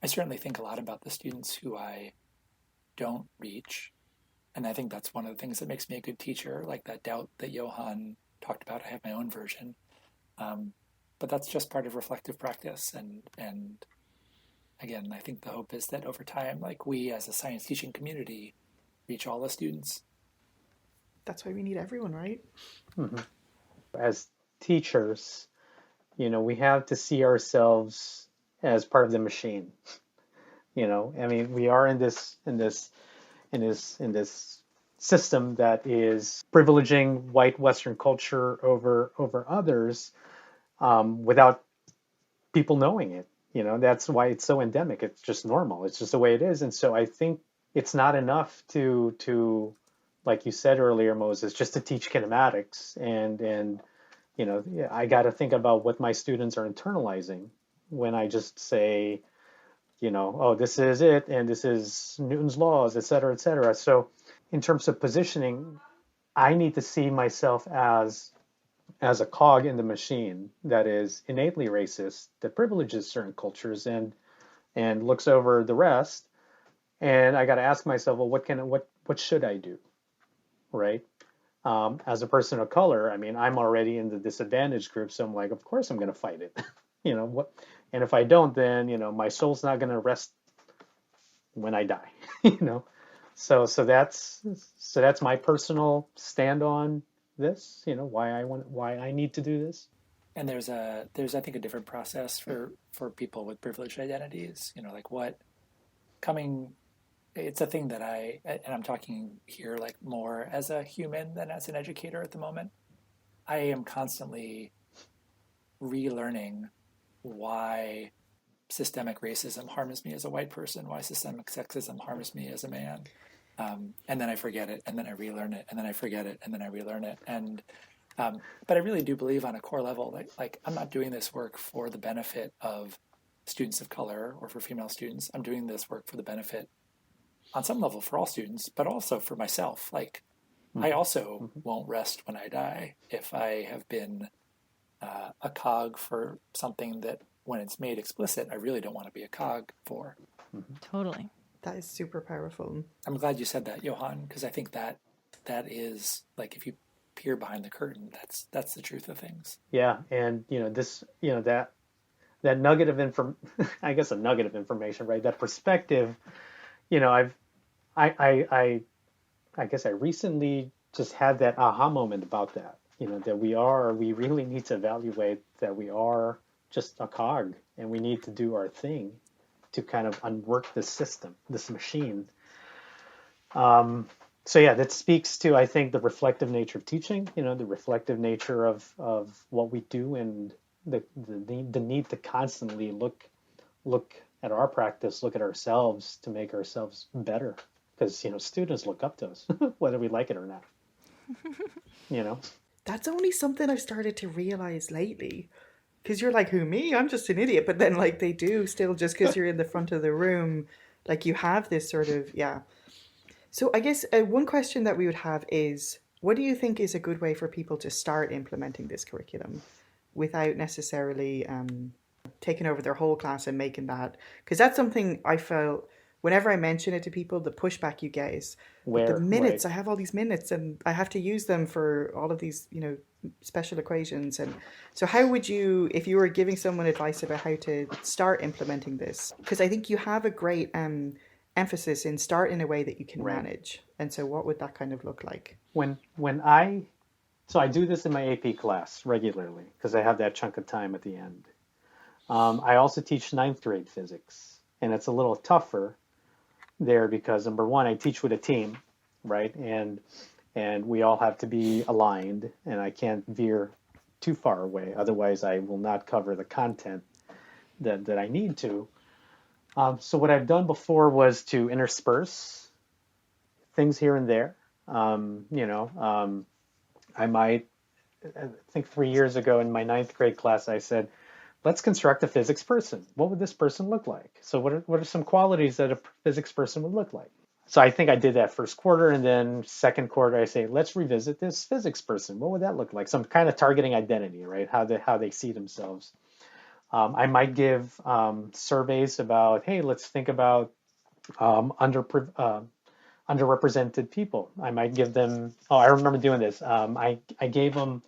I certainly think a lot about the students who I don't reach. And I think that's one of the things that makes me a good teacher, like that doubt that Johan talked about. I have my own version. But that's just part of reflective practice. And again, I think the hope is that over time, like, we as a science teaching community reach all the students. That's why we need everyone, right? As teachers, we have to see ourselves as part of the machine. I mean, we are in this system that is privileging white Western culture over others, without people knowing it. That's why it's so endemic. It's just normal. It's just the way it is. And so I think it's not enough to like you said earlier, Moses, just to teach kinematics. And I got to think about what my students are internalizing when I just say, oh, this is it, and this is Newton's laws, et cetera, et cetera. So in terms of positioning, I need to see myself as a cog in the machine that is innately racist, that privileges certain cultures and looks over the rest. And I got to ask myself, well, what should I do, right? As a person of color, I mean, I'm already in the disadvantaged group, so I'm like, of course I'm going to fight it. What? And if I don't, then my soul's not going to rest when I die. So that's my personal stand on this. Why I need to do this. And there's I think a different process for people with privileged identities. Like what coming. It's a thing that and I'm talking here like more as a human than as an educator at the moment. I am constantly relearning why systemic racism harms me as a white person, why systemic sexism harms me as a man. And then I forget it, and then I relearn it, and then I forget it, and then I relearn it. And but I really do believe on a core level that, like, I'm not doing this work for the benefit of students of color or for female students. I'm doing this work for the benefit, on some level, for all students, but also for myself. Like, I also won't rest when I die if I have been a cog for something that, when it's made explicit, I really don't want to be a cog for. Totally. That is super powerful. I'm glad you said that, Johan, because I think that is like, if you peer behind the curtain, that's the truth of things. Yeah, and that nugget of I guess a nugget of information, right? That perspective, I guess I recently just had that aha moment about that. That we really need to evaluate that we are just a cog, and we need to do our thing to kind of unwork this system, this machine. So yeah, that speaks to, I think, the reflective nature of teaching, the reflective nature of what we do, and the need to constantly look at our practice, look at ourselves to make ourselves better. Because, students look up to us, whether we like it or not. That's only something I've started to realize lately. Because you're like, who, me? I'm just an idiot. But then, like, they do still, just because you're in the front of the room, like, you have this sort of, yeah. So I guess one question that we would have is, what do you think is a good way for people to start implementing this curriculum without necessarily taking over their whole class and making that? Because that's something I felt, whenever I mention it to people, the pushback you get is, the minutes, right. I have all these minutes and I have to use them for all of these, special equations. And so how would you, if you were giving someone advice about how to start implementing this? Because I think you have a great emphasis in start in a way that you can manage. And so what would that kind of look like? So I do this in my AP class regularly because I have that chunk of time at the end. I also teach 9th grade physics, and it's a little tougher there because, number one, I teach with a team, right? And we all have to be aligned, and I can't veer too far away. Otherwise, I will not cover the content that I need to. So what I've done before was to intersperse things here and there. I think 3 years ago in my 9th grade class, I said, let's construct a physics person. What would this person look like? So what are some qualities that a physics person would look like? So I think I did that first quarter, and then second quarter, I say, let's revisit this physics person. What would that look like? So I'm kind of targeting identity, right? How they see themselves. I might give surveys about, hey, let's think about underrepresented people. I might give them, I remember doing this. I gave them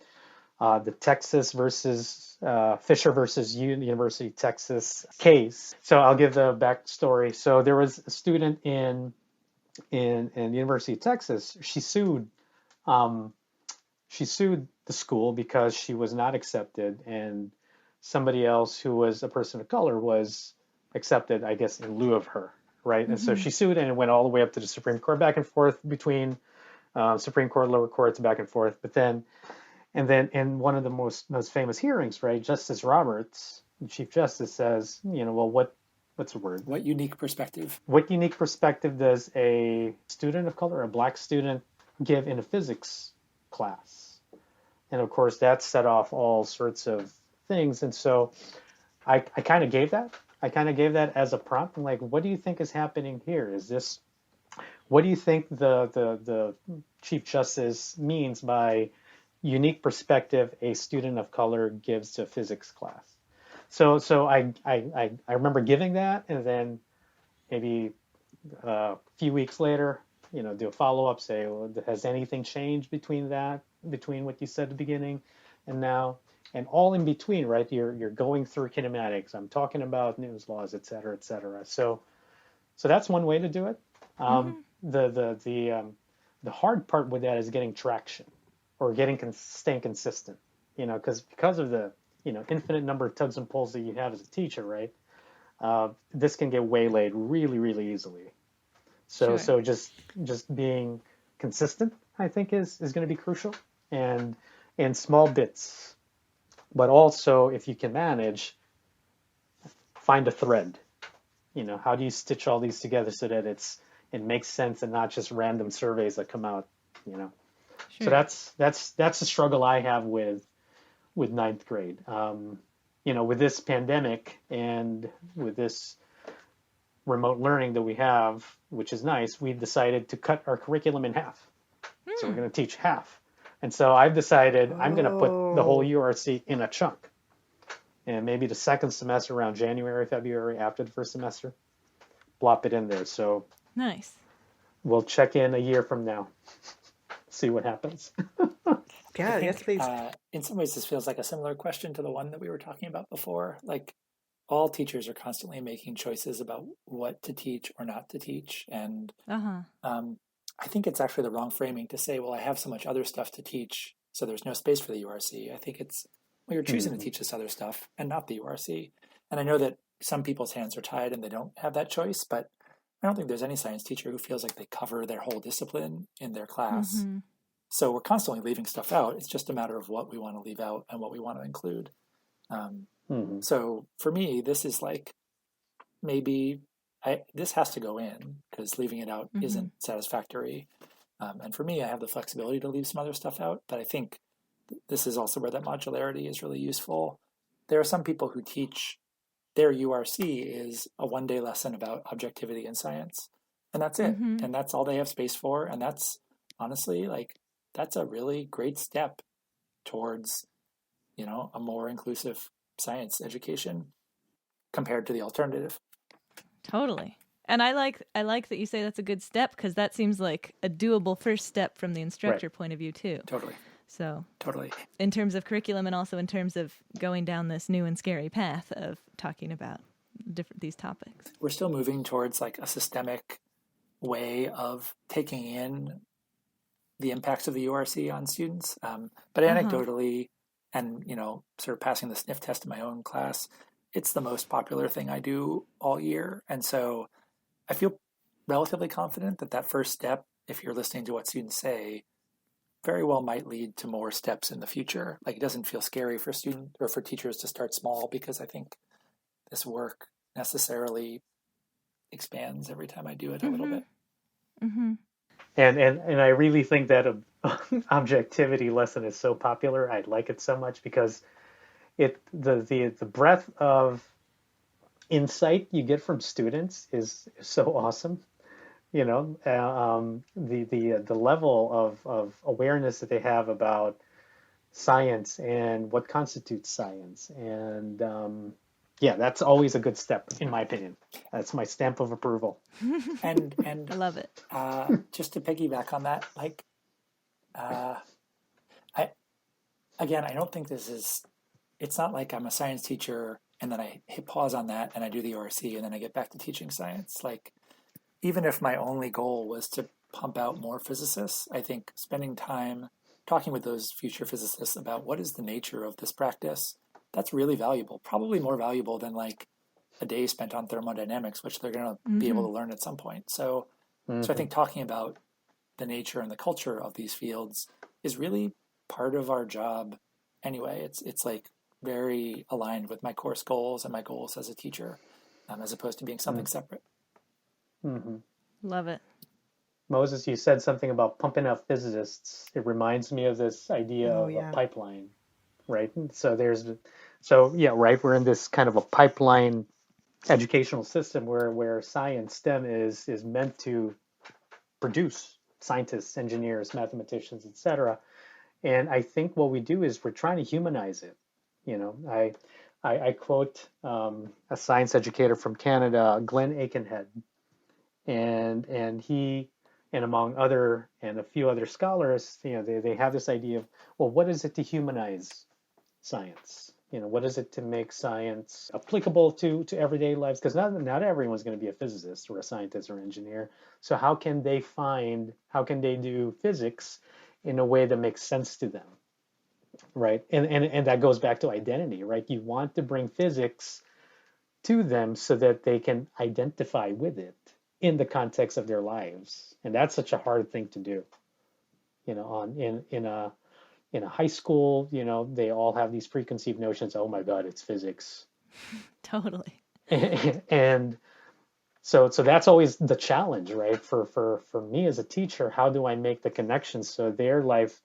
the Texas versus Fisher versus University of Texas case. So I'll give the backstory. So there was a student in the University of Texas. She sued the school because she was not accepted, and somebody else who was a person of color was accepted, I guess, in lieu of her, right? Mm-hmm. And so she sued, and it went all the way up to the Supreme Court, back and forth between Supreme Court, lower courts, back and forth. But then in one of the most famous hearings, right, Justice Roberts, the Chief Justice, says, well, what's the word? What unique perspective? What unique perspective does a student of color, a black student, give in a physics class? And of course, that set off all sorts of things. And so I kind of gave that. I kind of gave that as a prompt. I'm like, what do you think is happening here? What do you think the Chief Justice means by unique perspective a student of color gives to a physics class? So I remember giving that, and then maybe a few weeks later, do a follow-up, say, well, has anything changed between what you said at the beginning and now? And all in between, right? You're going through kinematics. I'm talking about Newton's laws, et cetera, et cetera. So that's one way to do it. The hard part with that is getting traction, or staying consistent. Because of the infinite number of tugs and pulls that you have as a teacher, right? This can get waylaid really, really easily. So just being consistent, I think, is going to be crucial, and in small bits. But also, if you can manage, find a thread. How do you stitch all these together so that it makes sense and not just random surveys that come out? Sure. So that's the struggle I have with 9th grade. With this pandemic and with this remote learning that we have, which is nice, we've decided to cut our curriculum in half. So we're going to teach half. And so I've decided I'm going to put the whole URC in a chunk. And maybe the second semester around January, February, after the first semester, plop it in there. So Nice. we'll check in a year from now, see what happens. Yeah, I yes, think please. in some ways this feels like a similar question to the one that we were talking about before. Like all teachers are constantly making choices about what to teach or not to teach. And Uh-huh. I think it's actually the wrong framing to say, well, I have so much other stuff to teach, so there's no space for the URC. I think it's, well, you're choosing to Mhm. teach this other stuff and not the URC. And I know that some people's hands are tied and they don't have that choice, but I don't think there's any science teacher who feels like they cover their whole discipline in their class. Mm-hmm. So we're constantly leaving stuff out. It's just a matter of what we want to leave out and what we want to include. Mhm. So for me, this is like maybe this has to go in because leaving it out isn't satisfactory. And for me, I have the flexibility to leave some other stuff out, but I think this is also where that modularity is really useful. There are some people who teach their URC is a one-day lesson about objectivity in science, and that's it. Mm-hmm. And that's all they have space for. And that's honestly like, that's a really great step towards, a more inclusive science education compared to the alternative. Totally. And I like that you say that's a good step because that seems like a doable first step from the instructor Right. point of view too. Totally. So Totally. in terms of curriculum and also in terms of going down this new and scary path of talking about these topics. We're still moving towards like a systemic way of taking in the impacts of the URC on students. But anecdotally, and sort of passing the sniff test in my own class, it's the most popular thing I do all year. And so I feel relatively confident that first step, if you're listening to what students say, very well might lead to more steps in the future. Like it doesn't feel scary for students or for teachers to start small because I think this work necessarily expands every time I do it a little bit. Mm-hmm. And I really think that objectivity lesson is so popular. I like it so much because the breadth of insight you get from students is so awesome. The level of awareness that they have about science and what constitutes science, and that's always a good step in my opinion. That's my stamp of approval. And I love it. Just to piggyback on that, like I don't think it's not like I'm a science teacher and then I hit pause on that and I do the ORC and then I get back to teaching science. Like even if my only goal was to pump out more physicists, I think spending time talking with those future physicists about what is the nature of this practice, that's really valuable, probably more valuable than like a day spent on thermodynamics, which they're going to be able to learn at some point. So I think talking about the nature and the culture of these fields is really part of our job anyway. It's like very aligned with my course goals and my goals as a teacher, as opposed to being something separate. Mm-hmm. Love it. Moses, you said something about pumping out physicists. It reminds me of this idea of a pipeline, right? We're in this kind of a pipeline educational system where science, STEM is meant to produce scientists, engineers, mathematicians, etc. And I think what we do is we're trying to humanize it. I quote a science educator from Canada, Glenn Aikenhead, and he and a few other scholars, they have this idea of, well, what is it to humanize science? What is it to make science applicable to everyday lives? Because not everyone's going to be a physicist or a scientist or engineer. So how can they do physics in a way that makes sense to them, right? And that goes back to identity, right? You want to bring physics to them so that they can identify with it in the context of their lives, and that's such a hard thing to do. In a high school, they all have these preconceived notions. Oh my God, it's physics. Totally. And so that's always the challenge, right? For me as a teacher, how do I make the connection so their lives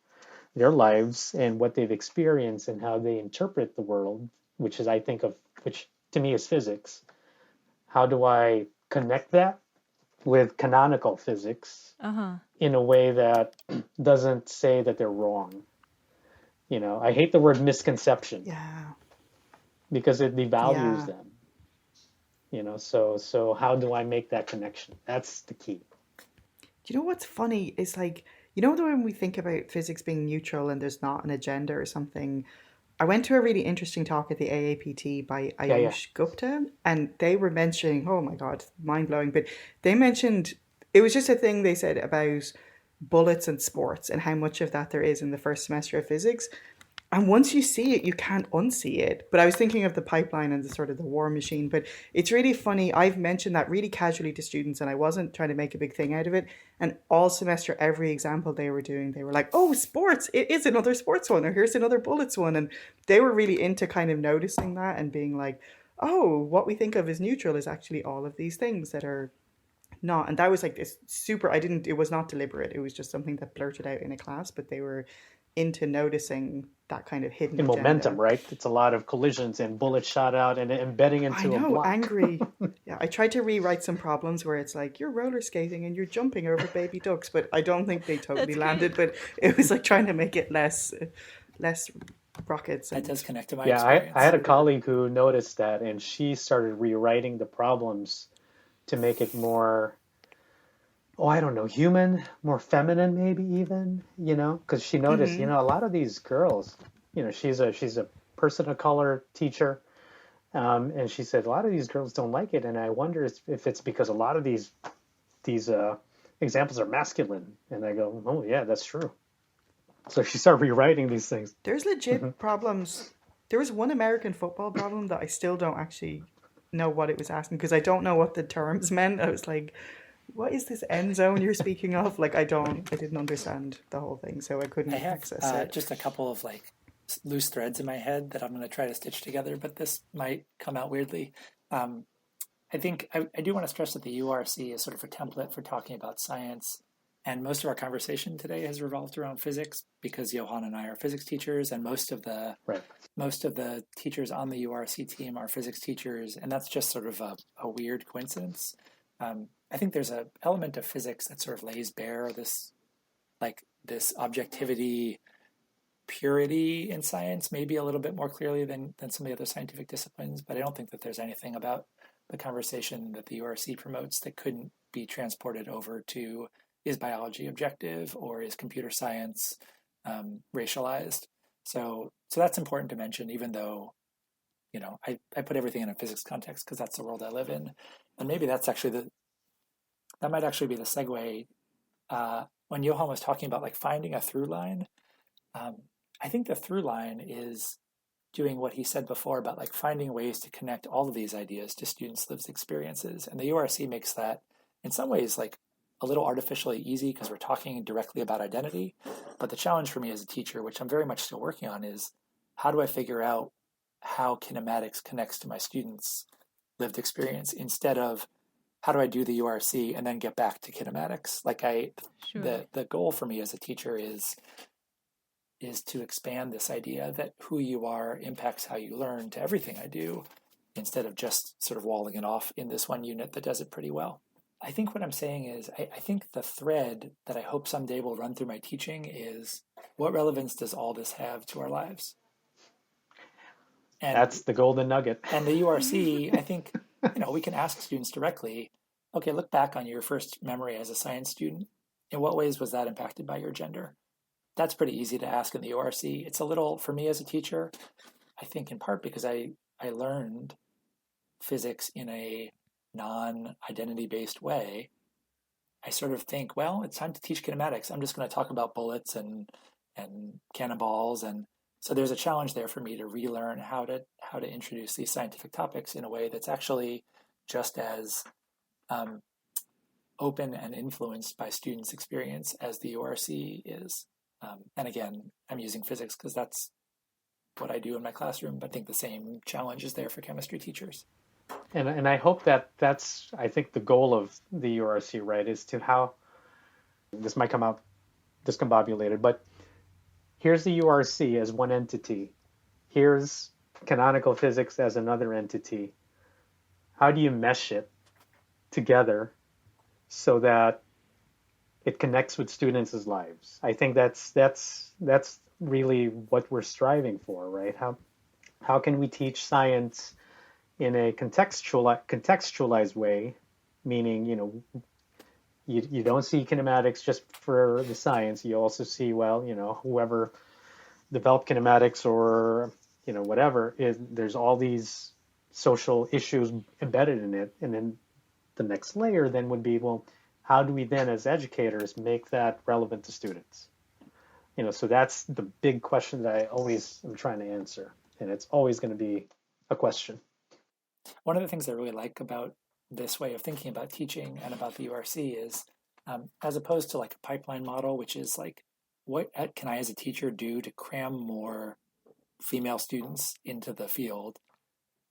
and what they've experienced and how they interpret the world, which to me is physics. How do I connect that with canonical physics in a way that doesn't say that they're wrong? I hate the word misconception. Yeah. Because it devalues them. So how do I make that connection? That's the key. Do you know what's funny is like, you know, when we think about physics being neutral and there's not an agenda or something, I went to a really interesting talk at the AAPT by Yeah. Ayush Gupta, and they were mentioning, oh my God, mind blowing, but they mentioned it was just a thing they said about bullets and sports and how much of that there is in the first semester of physics. And once you see it, you can't unsee it. But I was thinking of the pipeline and the sort of the war machine. But it's really funny. I've mentioned that really casually to students, and I wasn't trying to make a big thing out of it. And all semester, every example they were doing, they were like, "Oh, sports! It is another sports one, or here's another bullets one." And they were really into kind of noticing that and being like, "Oh, what we think of as neutral is actually all of these things that are not." And that was like this super. I didn't. It was not deliberate. It was just something that blurted out in a class. But they were into noticing that kind of hidden In agenda. momentum, right? It's a lot of collisions and bullets shot out and embedding into I know, a block. angry. Yeah, I tried to rewrite some problems where it's like you're roller skating and you're jumping over baby ducks, but I don't think they totally landed. But it was like trying to make it less rockets. That does connect to my Yeah, experience. I had a colleague who noticed that, and she started rewriting the problems to make it more, I don't know, human, more feminine, maybe even, because she noticed, a lot of these girls, she's a person of color teacher, and she said a lot of these girls don't like it, and I wonder if it's because a lot of these examples are masculine, and I go, oh yeah, that's true. So she started rewriting these things. There's legit problems. There was one American football problem that I still don't actually know what it was asking because I don't know what the terms meant. I was like, what is this end zone you're speaking of? Like, I didn't understand the whole thing, so I couldn't access it. Just a couple of like loose threads in my head that I'm going to try to stitch together, but this might come out weirdly. I think I do want to stress that the URC is sort of a template for talking about science. And most of our conversation today has revolved around physics because Johan and I are physics teachers, and most of the teachers on the URC team are physics teachers, and that's just sort of a weird coincidence. I think there's an element of physics that sort of lays bare this objectivity, purity in science, maybe a little bit more clearly than some of the other scientific disciplines, but I don't think that there's anything about the conversation that the URC promotes that couldn't be transported over to is biology objective or is computer science racialized. So that's important to mention, even though, I put everything in a physics context because that's the world I live in. And maybe that might actually be the segue. When Johan was talking about like finding a through line, I think the through line is doing what he said before about like finding ways to connect all of these ideas to students' lived experiences. And the URC makes that in some ways like a little artificially easy because we're talking directly about identity. But the challenge for me as a teacher, which I'm very much still working on, is how do I figure out how kinematics connects to my students' lived experience instead of how do I do the URC and then get back to kinematics? Like the goal for me as a teacher is to expand this idea that who you are impacts how you learn to everything I do instead of just sort of walling it off in this one unit that does it pretty well. I think what I'm saying is I think the thread that I hope someday will run through my teaching is what relevance does all this have to our lives? And that's the golden nugget. And the URC, I think, we can ask students directly, okay, look back on your first memory as a science student. In what ways was that impacted by your gender? That's pretty easy to ask in the URC. It's a little, for me as a teacher, I think in part because I learned physics in a non-identity-based way, I sort of think, well, it's time to teach kinematics. I'm just going to talk about bullets and cannonballs, and so there's a challenge there for me to relearn how to introduce these scientific topics in a way that's actually just as open and influenced by students' experience as the URC is. And again, I'm using physics because that's what I do in my classroom, but I think the same challenge is there for chemistry teachers. And I hope that's, I think the goal of the URC, right, is to how, this might come out discombobulated, but here's the URC as one entity. Here's canonical physics as another entity. How do you mesh it together so that it connects with students' lives? I think that's really what we're striving for, right? How can we teach science in a contextualized way, meaning, you don't see kinematics just for the science. You also see, well, whoever developed kinematics or, whatever, there's all these social issues embedded in it. And then the next layer then would be, well, how do we then as educators make that relevant to students? So that's the big question that I always am trying to answer. And it's always going to be a question. One of the things I really like about this way of thinking about teaching and about the URC is, as opposed to like a pipeline model, which is like, what can I as a teacher do to cram more female students into the field?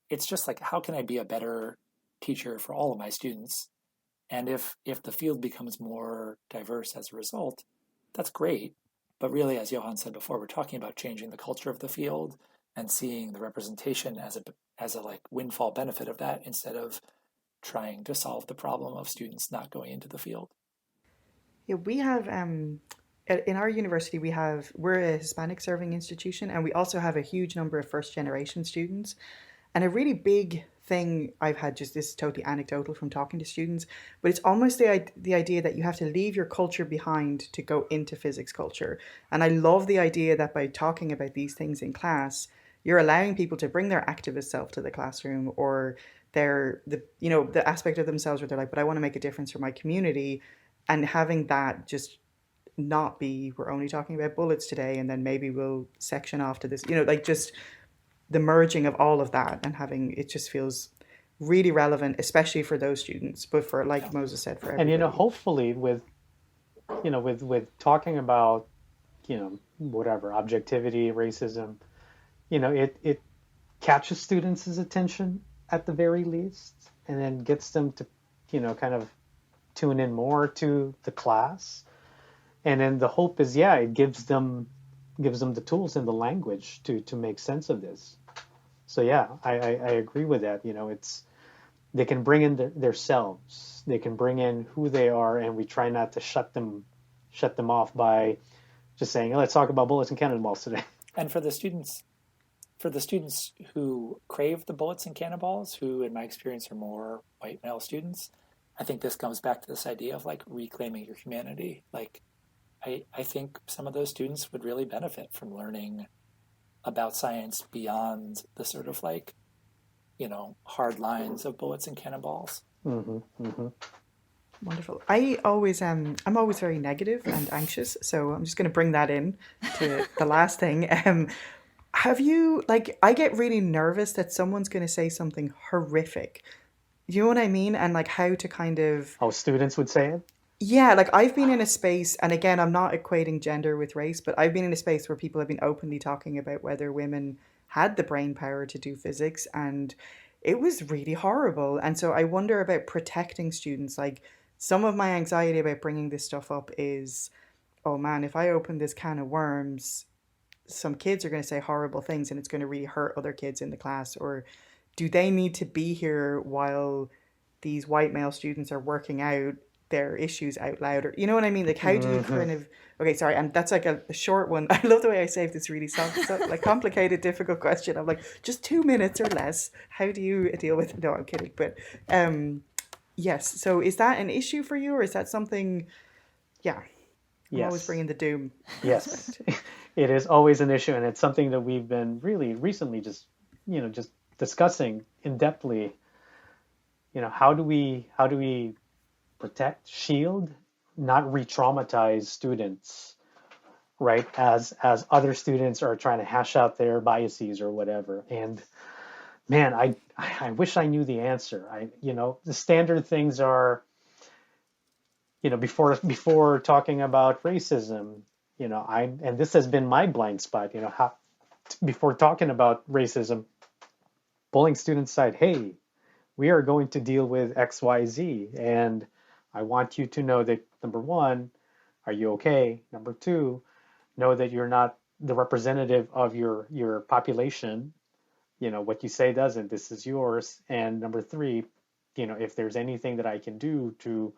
It's just like, how can I be a better teacher for all of my students? And if the field becomes more diverse as a result, that's great. But really, as Johan said before, we're talking about changing the culture of the field and seeing the representation as a like windfall benefit of that, instead of trying to solve the problem of students not going into the field. Yeah, we have in our university we're a Hispanic serving institution, and we also have a huge number of first generation students. And a really big thing I've had, just this is totally anecdotal from talking to students, but it's almost the idea that you have to leave your culture behind to go into physics culture. And I love the idea that by talking about these things in class, you're allowing people to bring their activist self to the classroom, or the aspect of themselves where they're like, but I want to make a difference for my community, and having that just not be, we're only talking about bullets today and then maybe we'll section off to this, like just the merging of all of that, and having it just feels really relevant, especially for those students, but for, like Moses said, for everybody. And hopefully with talking about whatever objectivity, racism, it catches students' attention at the very least, and then gets them to kind of tune in more to the class. And then the hope is, it gives them the tools and the language to make sense of this. So I agree with that. They can bring in their selves, they can bring in who they are, and we try not to shut them off by just saying, let's talk about bullets and cannonballs today. And for the students who crave the bullets and cannonballs, who in my experience are more white male students, I think this comes back to this idea of like reclaiming your humanity. Like, I think some of those students would really benefit from learning about science beyond the sort of like, hard lines of bullets and cannonballs. Mm-hmm, mm-hmm. Wonderful. I'm always very negative and anxious, so I'm just going to bring that in to the last thing. Have you, like, I get really nervous that someone's going to say something horrific. You know what I mean? And like how to kind of... How students would say it? Yeah, like I've been in a space, and again, I'm not equating gender with race, but I've been in a space where people have been openly talking about whether women had the brain power to do physics, and it was really horrible. And so I wonder about protecting students. Like, some of my anxiety about bringing this stuff up is, oh man, if I open this can of worms, some kids are going to say horrible things and it's going to really hurt other kids in the class. Or do they need to be here while these white male students are working out their issues out loud? Or, you know what I mean? Like, how do you kind of... Okay, sorry, and that's like a short one. I love the way I saved this really like complicated, difficult question. I'm like, just 2 minutes or less. How do you deal with it? No, I'm kidding. But yes, so is that an issue for you, or is that something... Yeah, I'm always bringing the doom. Yes, it is always an issue, and it's something that we've been really recently just discussing in depthly. How do we protect, shield, not re-traumatize students, right? As other students are trying to hash out their biases or whatever. And man, I wish I knew the answer. The standard things are, before talking about racism, and this has been my blind spot, how before talking about racism, pulling students aside, hey, we are going to deal with XYZ, and I want you to know that, number one, are you okay? Number two, know that you're not the representative of your population. What you say doesn't. This is yours. And number three, if there's anything that I can do to,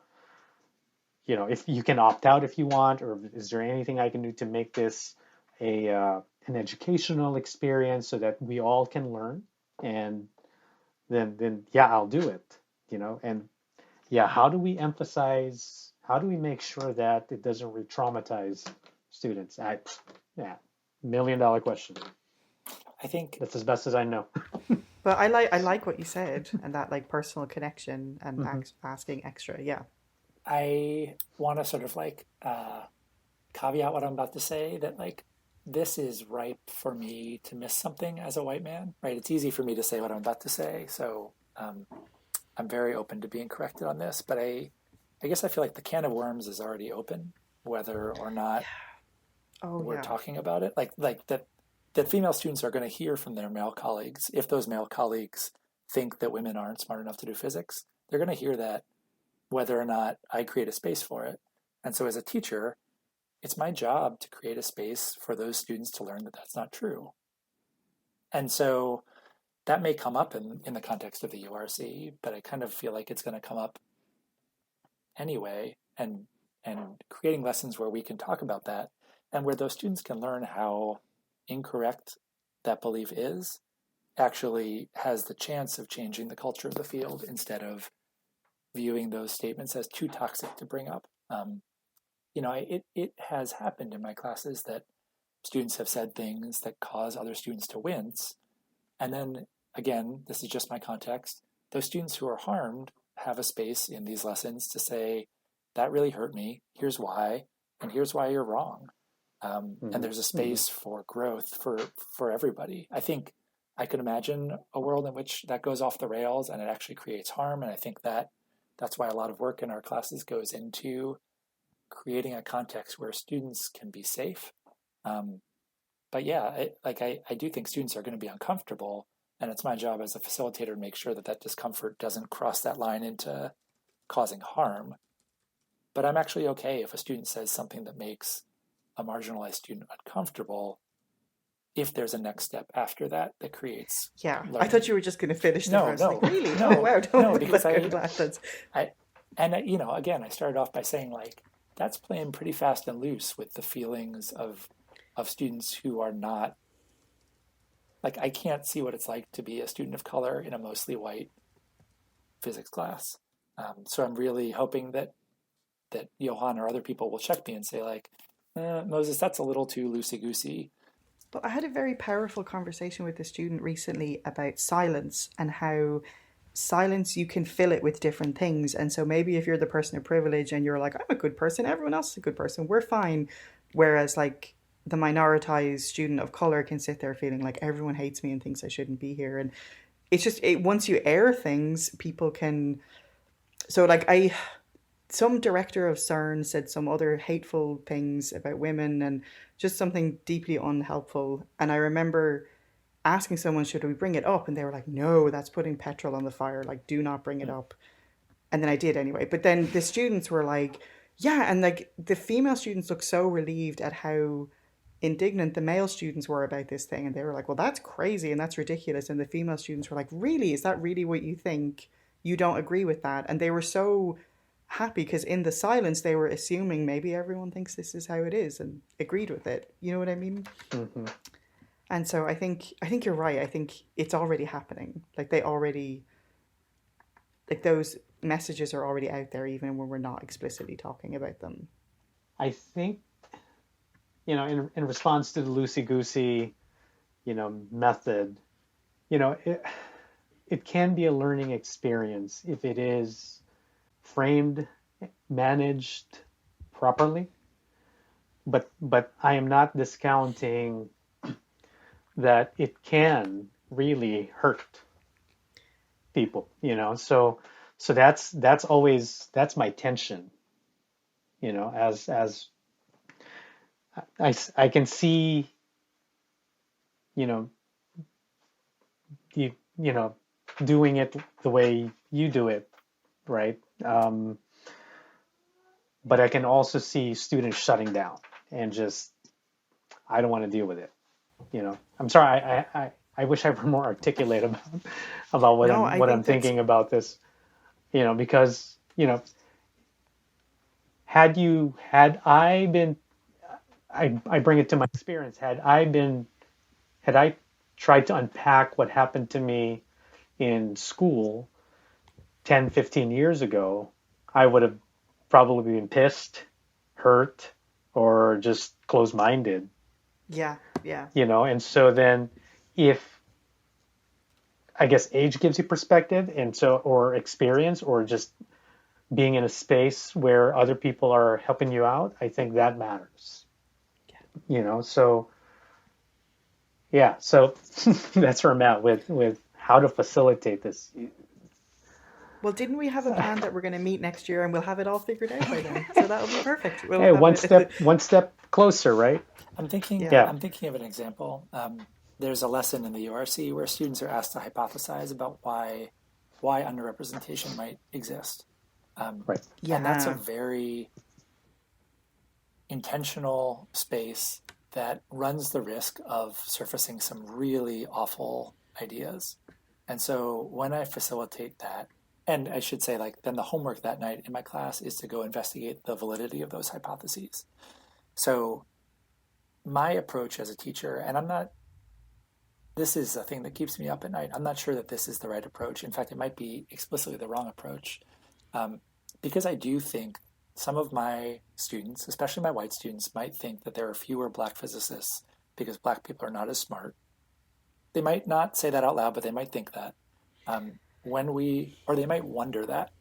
if you can opt out if you want, or is there anything I can do to make this an educational experience so that we all can learn, and then yeah, I'll do it, and yeah, how do we make sure that it doesn't re-traumatize students? Yeah, $1 million question. I think That's as best as I know. But I like what you said, and that like personal connection and Mm-hmm. asking extra. Yeah. I want to sort of like caveat what I'm about to say, that like this is ripe for me to miss something as a white man, right? It's easy for me to say what I'm about to say, so I'm very open to being corrected on this. But I guess I feel like the can of worms is already open, whether or not Oh we're yeah. talking about it. Like that female students are going to hear from their male colleagues. If those male colleagues think that women aren't smart enough to do physics, they're going to hear that whether or not I create a space for it. And so as a teacher, it's my job to create a space for those students to learn that that's not true. And so that may come up in the context of the URC, but I kind of feel like it's going to come up anyway, and creating lessons where we can talk about that and where those students can learn how incorrect that belief is actually has the chance of changing the culture of the field instead of viewing those statements as too toxic to bring up. It has happened in my classes that students have said things that cause other students to wince. And then, again, this is just my context, those students who are harmed have a space in these lessons to say, that really hurt me, here's why, and here's why you're wrong. And there's a space for growth for everybody. I think I could imagine a world in which that goes off the rails and it actually creates harm. And I think that's why a lot of work in our classes goes into creating a context where students can be safe. But yeah, I do think students are going to be uncomfortable, and it's my job as a facilitator to make sure that that discomfort doesn't cross that line into causing harm. But I'm actually okay if a student says something that makes a marginalized student uncomfortable, if there's a next step after that that creates Yeah. learning. I thought you were just going to finish the No, verse. no, Like, really? no, Oh wow! no, because I'm glad that's. again, I started off by saying like that's playing pretty fast and loose with the feelings of students who are not, like, I can't see what it's like to be a student of color in a mostly white physics class. So I'm really hoping that Johan or other people will check me and say like, Moses, that's a little too loosey-goosey. But I had a very powerful conversation with a student recently about silence and how silence, you can fill it with different things. And so maybe if you're the person of privilege and you're like, I'm a good person, everyone else is a good person, we're fine. Whereas like the minoritized student of color can sit there feeling like everyone hates me and thinks I shouldn't be here. And it's just once you air things, people can. So like some director of CERN said some other hateful things about women and just something deeply unhelpful. And I remember asking someone, should we bring it up? And they were like, no, that's putting petrol on the fire. Like, do not bring it up. And then I did anyway. But then the students were like, yeah. And like the female students looked so relieved at how indignant the male students were about this thing. And they were like, well, that's crazy and that's ridiculous. And the female students were like, really? Is that really what you think? You don't agree with that? And they were so happy because in the silence they were assuming maybe everyone thinks this is how it is and agreed with it. You know what I mean? Mm-hmm. And so I think you're right. I think it's already happening. Like they already, like those messages are already out there even when we're not explicitly talking about them. I think, in response to the loosey-goosey, method, it can be a learning experience if it is framed, managed properly. But I am not discounting that it can really hurt people, So that's always my tension, as I can see, you doing it the way you do it, right? But I can also see students shutting down and just, I don't want to deal with it. I'm sorry. I wish I were more articulate about what No, I I'm think thinking about this. Because had I been, I bring it to my experience. Had I tried to unpack what happened to me in school 10, 15 years ago, I would have probably been pissed, hurt, or just closed-minded, Yeah, yeah. and so then if I guess age gives you perspective and so or experience or just being in a space where other people are helping you out, I think that matters. So yeah, so that's where I'm at with how to facilitate this. Well, didn't we have a plan that we're going to meet next year and we'll have it all figured out by then? So that'll be perfect. We'll Hey, have one step closer, right? I'm thinking Yeah. I'm thinking of an example. There's a lesson in the URC where students are asked to hypothesize about why underrepresentation might exist. Right. Yeah. And that's a very intentional space that runs the risk of surfacing some really awful ideas. And so when I facilitate that, and I should say, like, then the homework that night in my class is to go investigate the validity of those hypotheses. So my approach as a teacher, and this is a thing that keeps me up at night. I'm not sure that this is the right approach. In fact, it might be explicitly the wrong approach. Because I do think some of my students, especially my white students, might think that there are fewer Black physicists because Black people are not as smart. They might not say that out loud, but they might think that. Or they might wonder that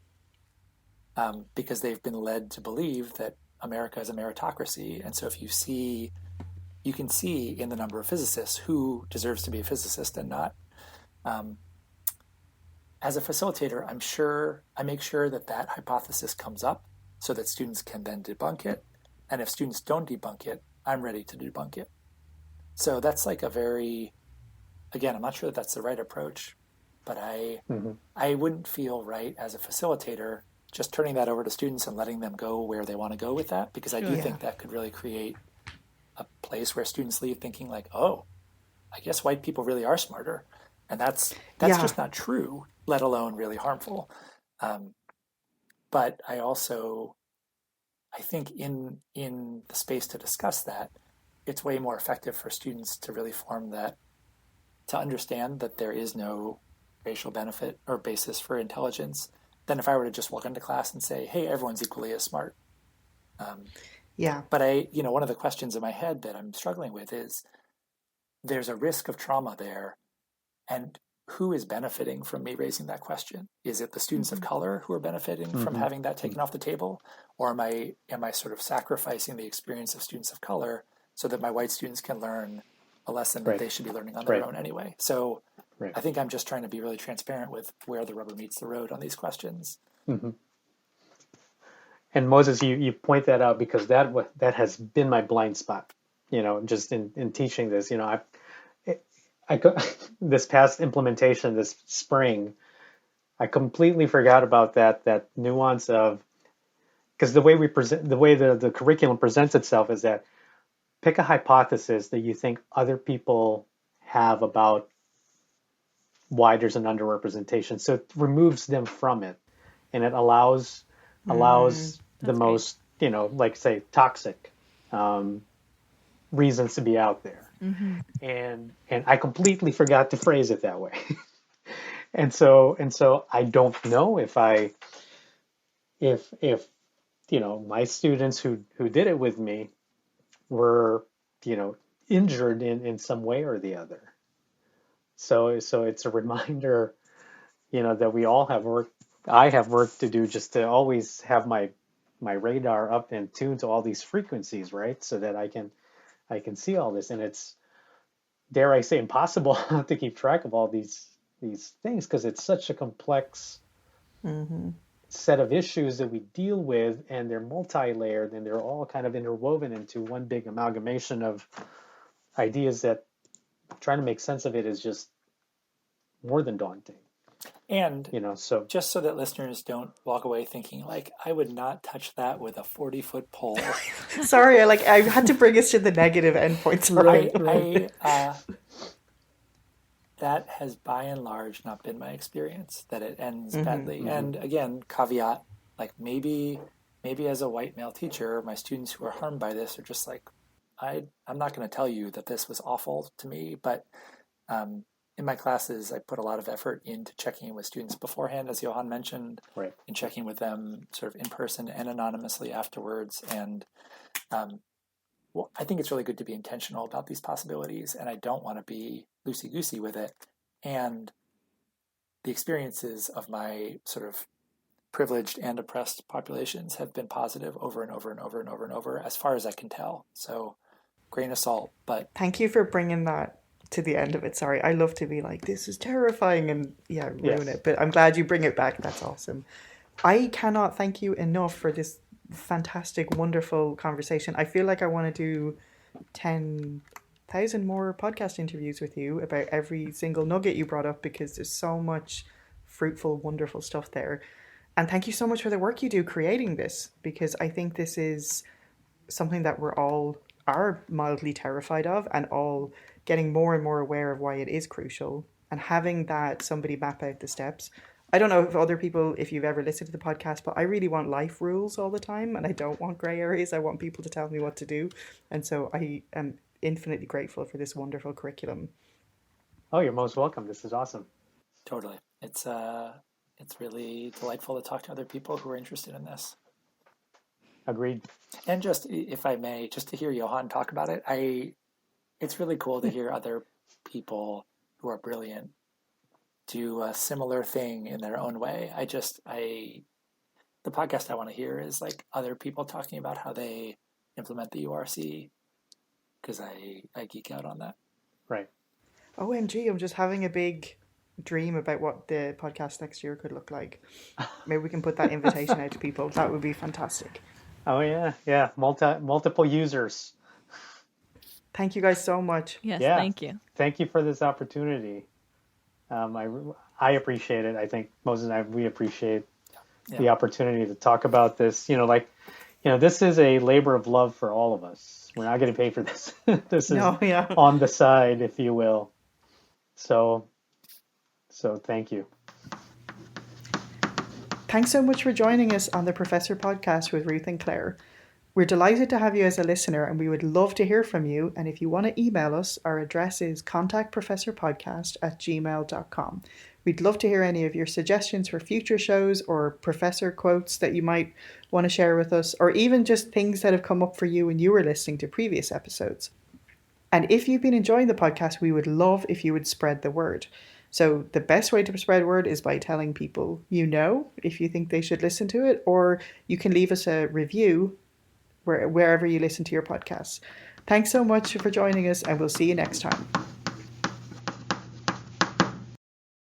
because they've been led to believe that America is a meritocracy. And so if you can see in the number of physicists who deserves to be a physicist and not. As a facilitator, I make sure that hypothesis comes up so that students can then debunk it. And if students don't debunk it, I'm ready to debunk it. So that's like again, I'm not sure that that's the right approach, but I wouldn't feel right as a facilitator just turning that over to students and letting them go where they want to go with that, because I do think that could really create a place where students leave thinking like, oh, I guess white people really are smarter. And that's just not true, let alone really harmful. But I think in the space to discuss that, it's way more effective for students to really form that, to understand that there is no racial benefit or basis for intelligence than if I were to just walk into class and say, hey, everyone's equally as smart. But one of the questions in my head that I'm struggling with is there's a risk of trauma there. And who is benefiting from me raising that question? Is it the students of color who are benefiting from having that taken off the table? Or am I sort of sacrificing the experience of students of color so that my white students can learn a lesson that they should be learning on their own anyway? So I think I'm just trying to be really transparent with where the rubber meets the road on these questions. Mm-hmm. And Moses, you point that out because that has been my blind spot, just in teaching this. I this past implementation this spring, I completely forgot about that nuance of, because the way the curriculum presents itself is that pick a hypothesis that you think other people have about why there's an underrepresentation. So it removes them from it, and it allows the most, like say toxic reasons to be out there. Mm-hmm. And I completely forgot to phrase it that way. and so I don't know if my students who did it with me were, injured in some way or the other. So it's a reminder, that we all have work. I have work to do just to always have my radar up and tuned to all these frequencies, right? So that I can see all this, and it's, dare I say, impossible to keep track of all these things because it's such a complex set of issues that we deal with, and they're multi-layered and they're all kind of interwoven into one big amalgamation of ideas that trying to make sense of it is just more than daunting. And so just so that listeners don't walk away thinking like, I would not touch that with a 40-foot pole. Sorry, I had to bring us to the negative endpoints. Right. That has by and large not been my experience, that it ends badly. Mm-hmm. And again, caveat, like maybe as a white male teacher, my students who are harmed by this are just like, I'm not going to tell you that this was awful to me, but in my classes, I put a lot of effort into checking in with students beforehand, as Johan mentioned, Right. and checking with them sort of in person and anonymously afterwards. And well, I think it's really good to be intentional about these possibilities, and I don't want to be loosey-goosey with it. And the experiences of my sort of privileged and oppressed populations have been positive over and over and over and over and over, as far as I can tell. So, grain of salt, but Thank you for bringing that to the end of it. Sorry, I love to be like, this is terrifying and ruin Yes. it. But I'm glad you bring it back. That's awesome. I cannot thank you enough for this fantastic, wonderful conversation. I feel like I want to do 10,000 more podcast interviews with you about every single nugget you brought up, because there's so much fruitful, wonderful stuff there. And thank you so much for the work you do creating this, because I think this is something that we're all are mildly terrified of, and all getting more and more aware of why it is crucial. And having that somebody map out the steps. I don't know if other people, if you've ever listened to the podcast, but I really want life rules all the time, and I don't want grey areas. I want people to tell me what to do. And so I am infinitely grateful for this wonderful curriculum. Oh, you're most welcome. This is awesome. totally. It's really delightful to talk to other people who are interested in this. Agreed. And just, if I may, just to hear Johan talk about it, it's really cool to hear other people who are brilliant do a similar thing in their own way. The podcast I want to hear is like other people talking about how they implement the URC, because I geek out on that. Right. OMG, I'm just having a big dream about what the podcast next year could look like. Maybe we can put that invitation out to people. That would be fantastic. Oh yeah. Multiple users. Thank you guys so much. Yes, Yeah. thank you. Thank you for this opportunity. I appreciate it. I think Moses and I, we appreciate the opportunity to talk about this. This is a labor of love for all of us. We're not getting paid for this. This is on the side, if you will. So thank you. Thanks so much for joining us on the Professor Podcast with Ruth and Claire. We're delighted to have you as a listener, and we would love to hear from you. And if you want to email us, our address is contactprofessorpodcast@gmail.com. We'd love to hear any of your suggestions for future shows, or professor quotes that you might want to share with us, or even just things that have come up for you when you were listening to previous episodes. And if you've been enjoying the podcast, we would love if you would spread the word. So the best way to spread word is by telling people if you think they should listen to it, or you can leave us a review wherever you listen to your podcasts. Thanks so much for joining us, and we'll see you next time.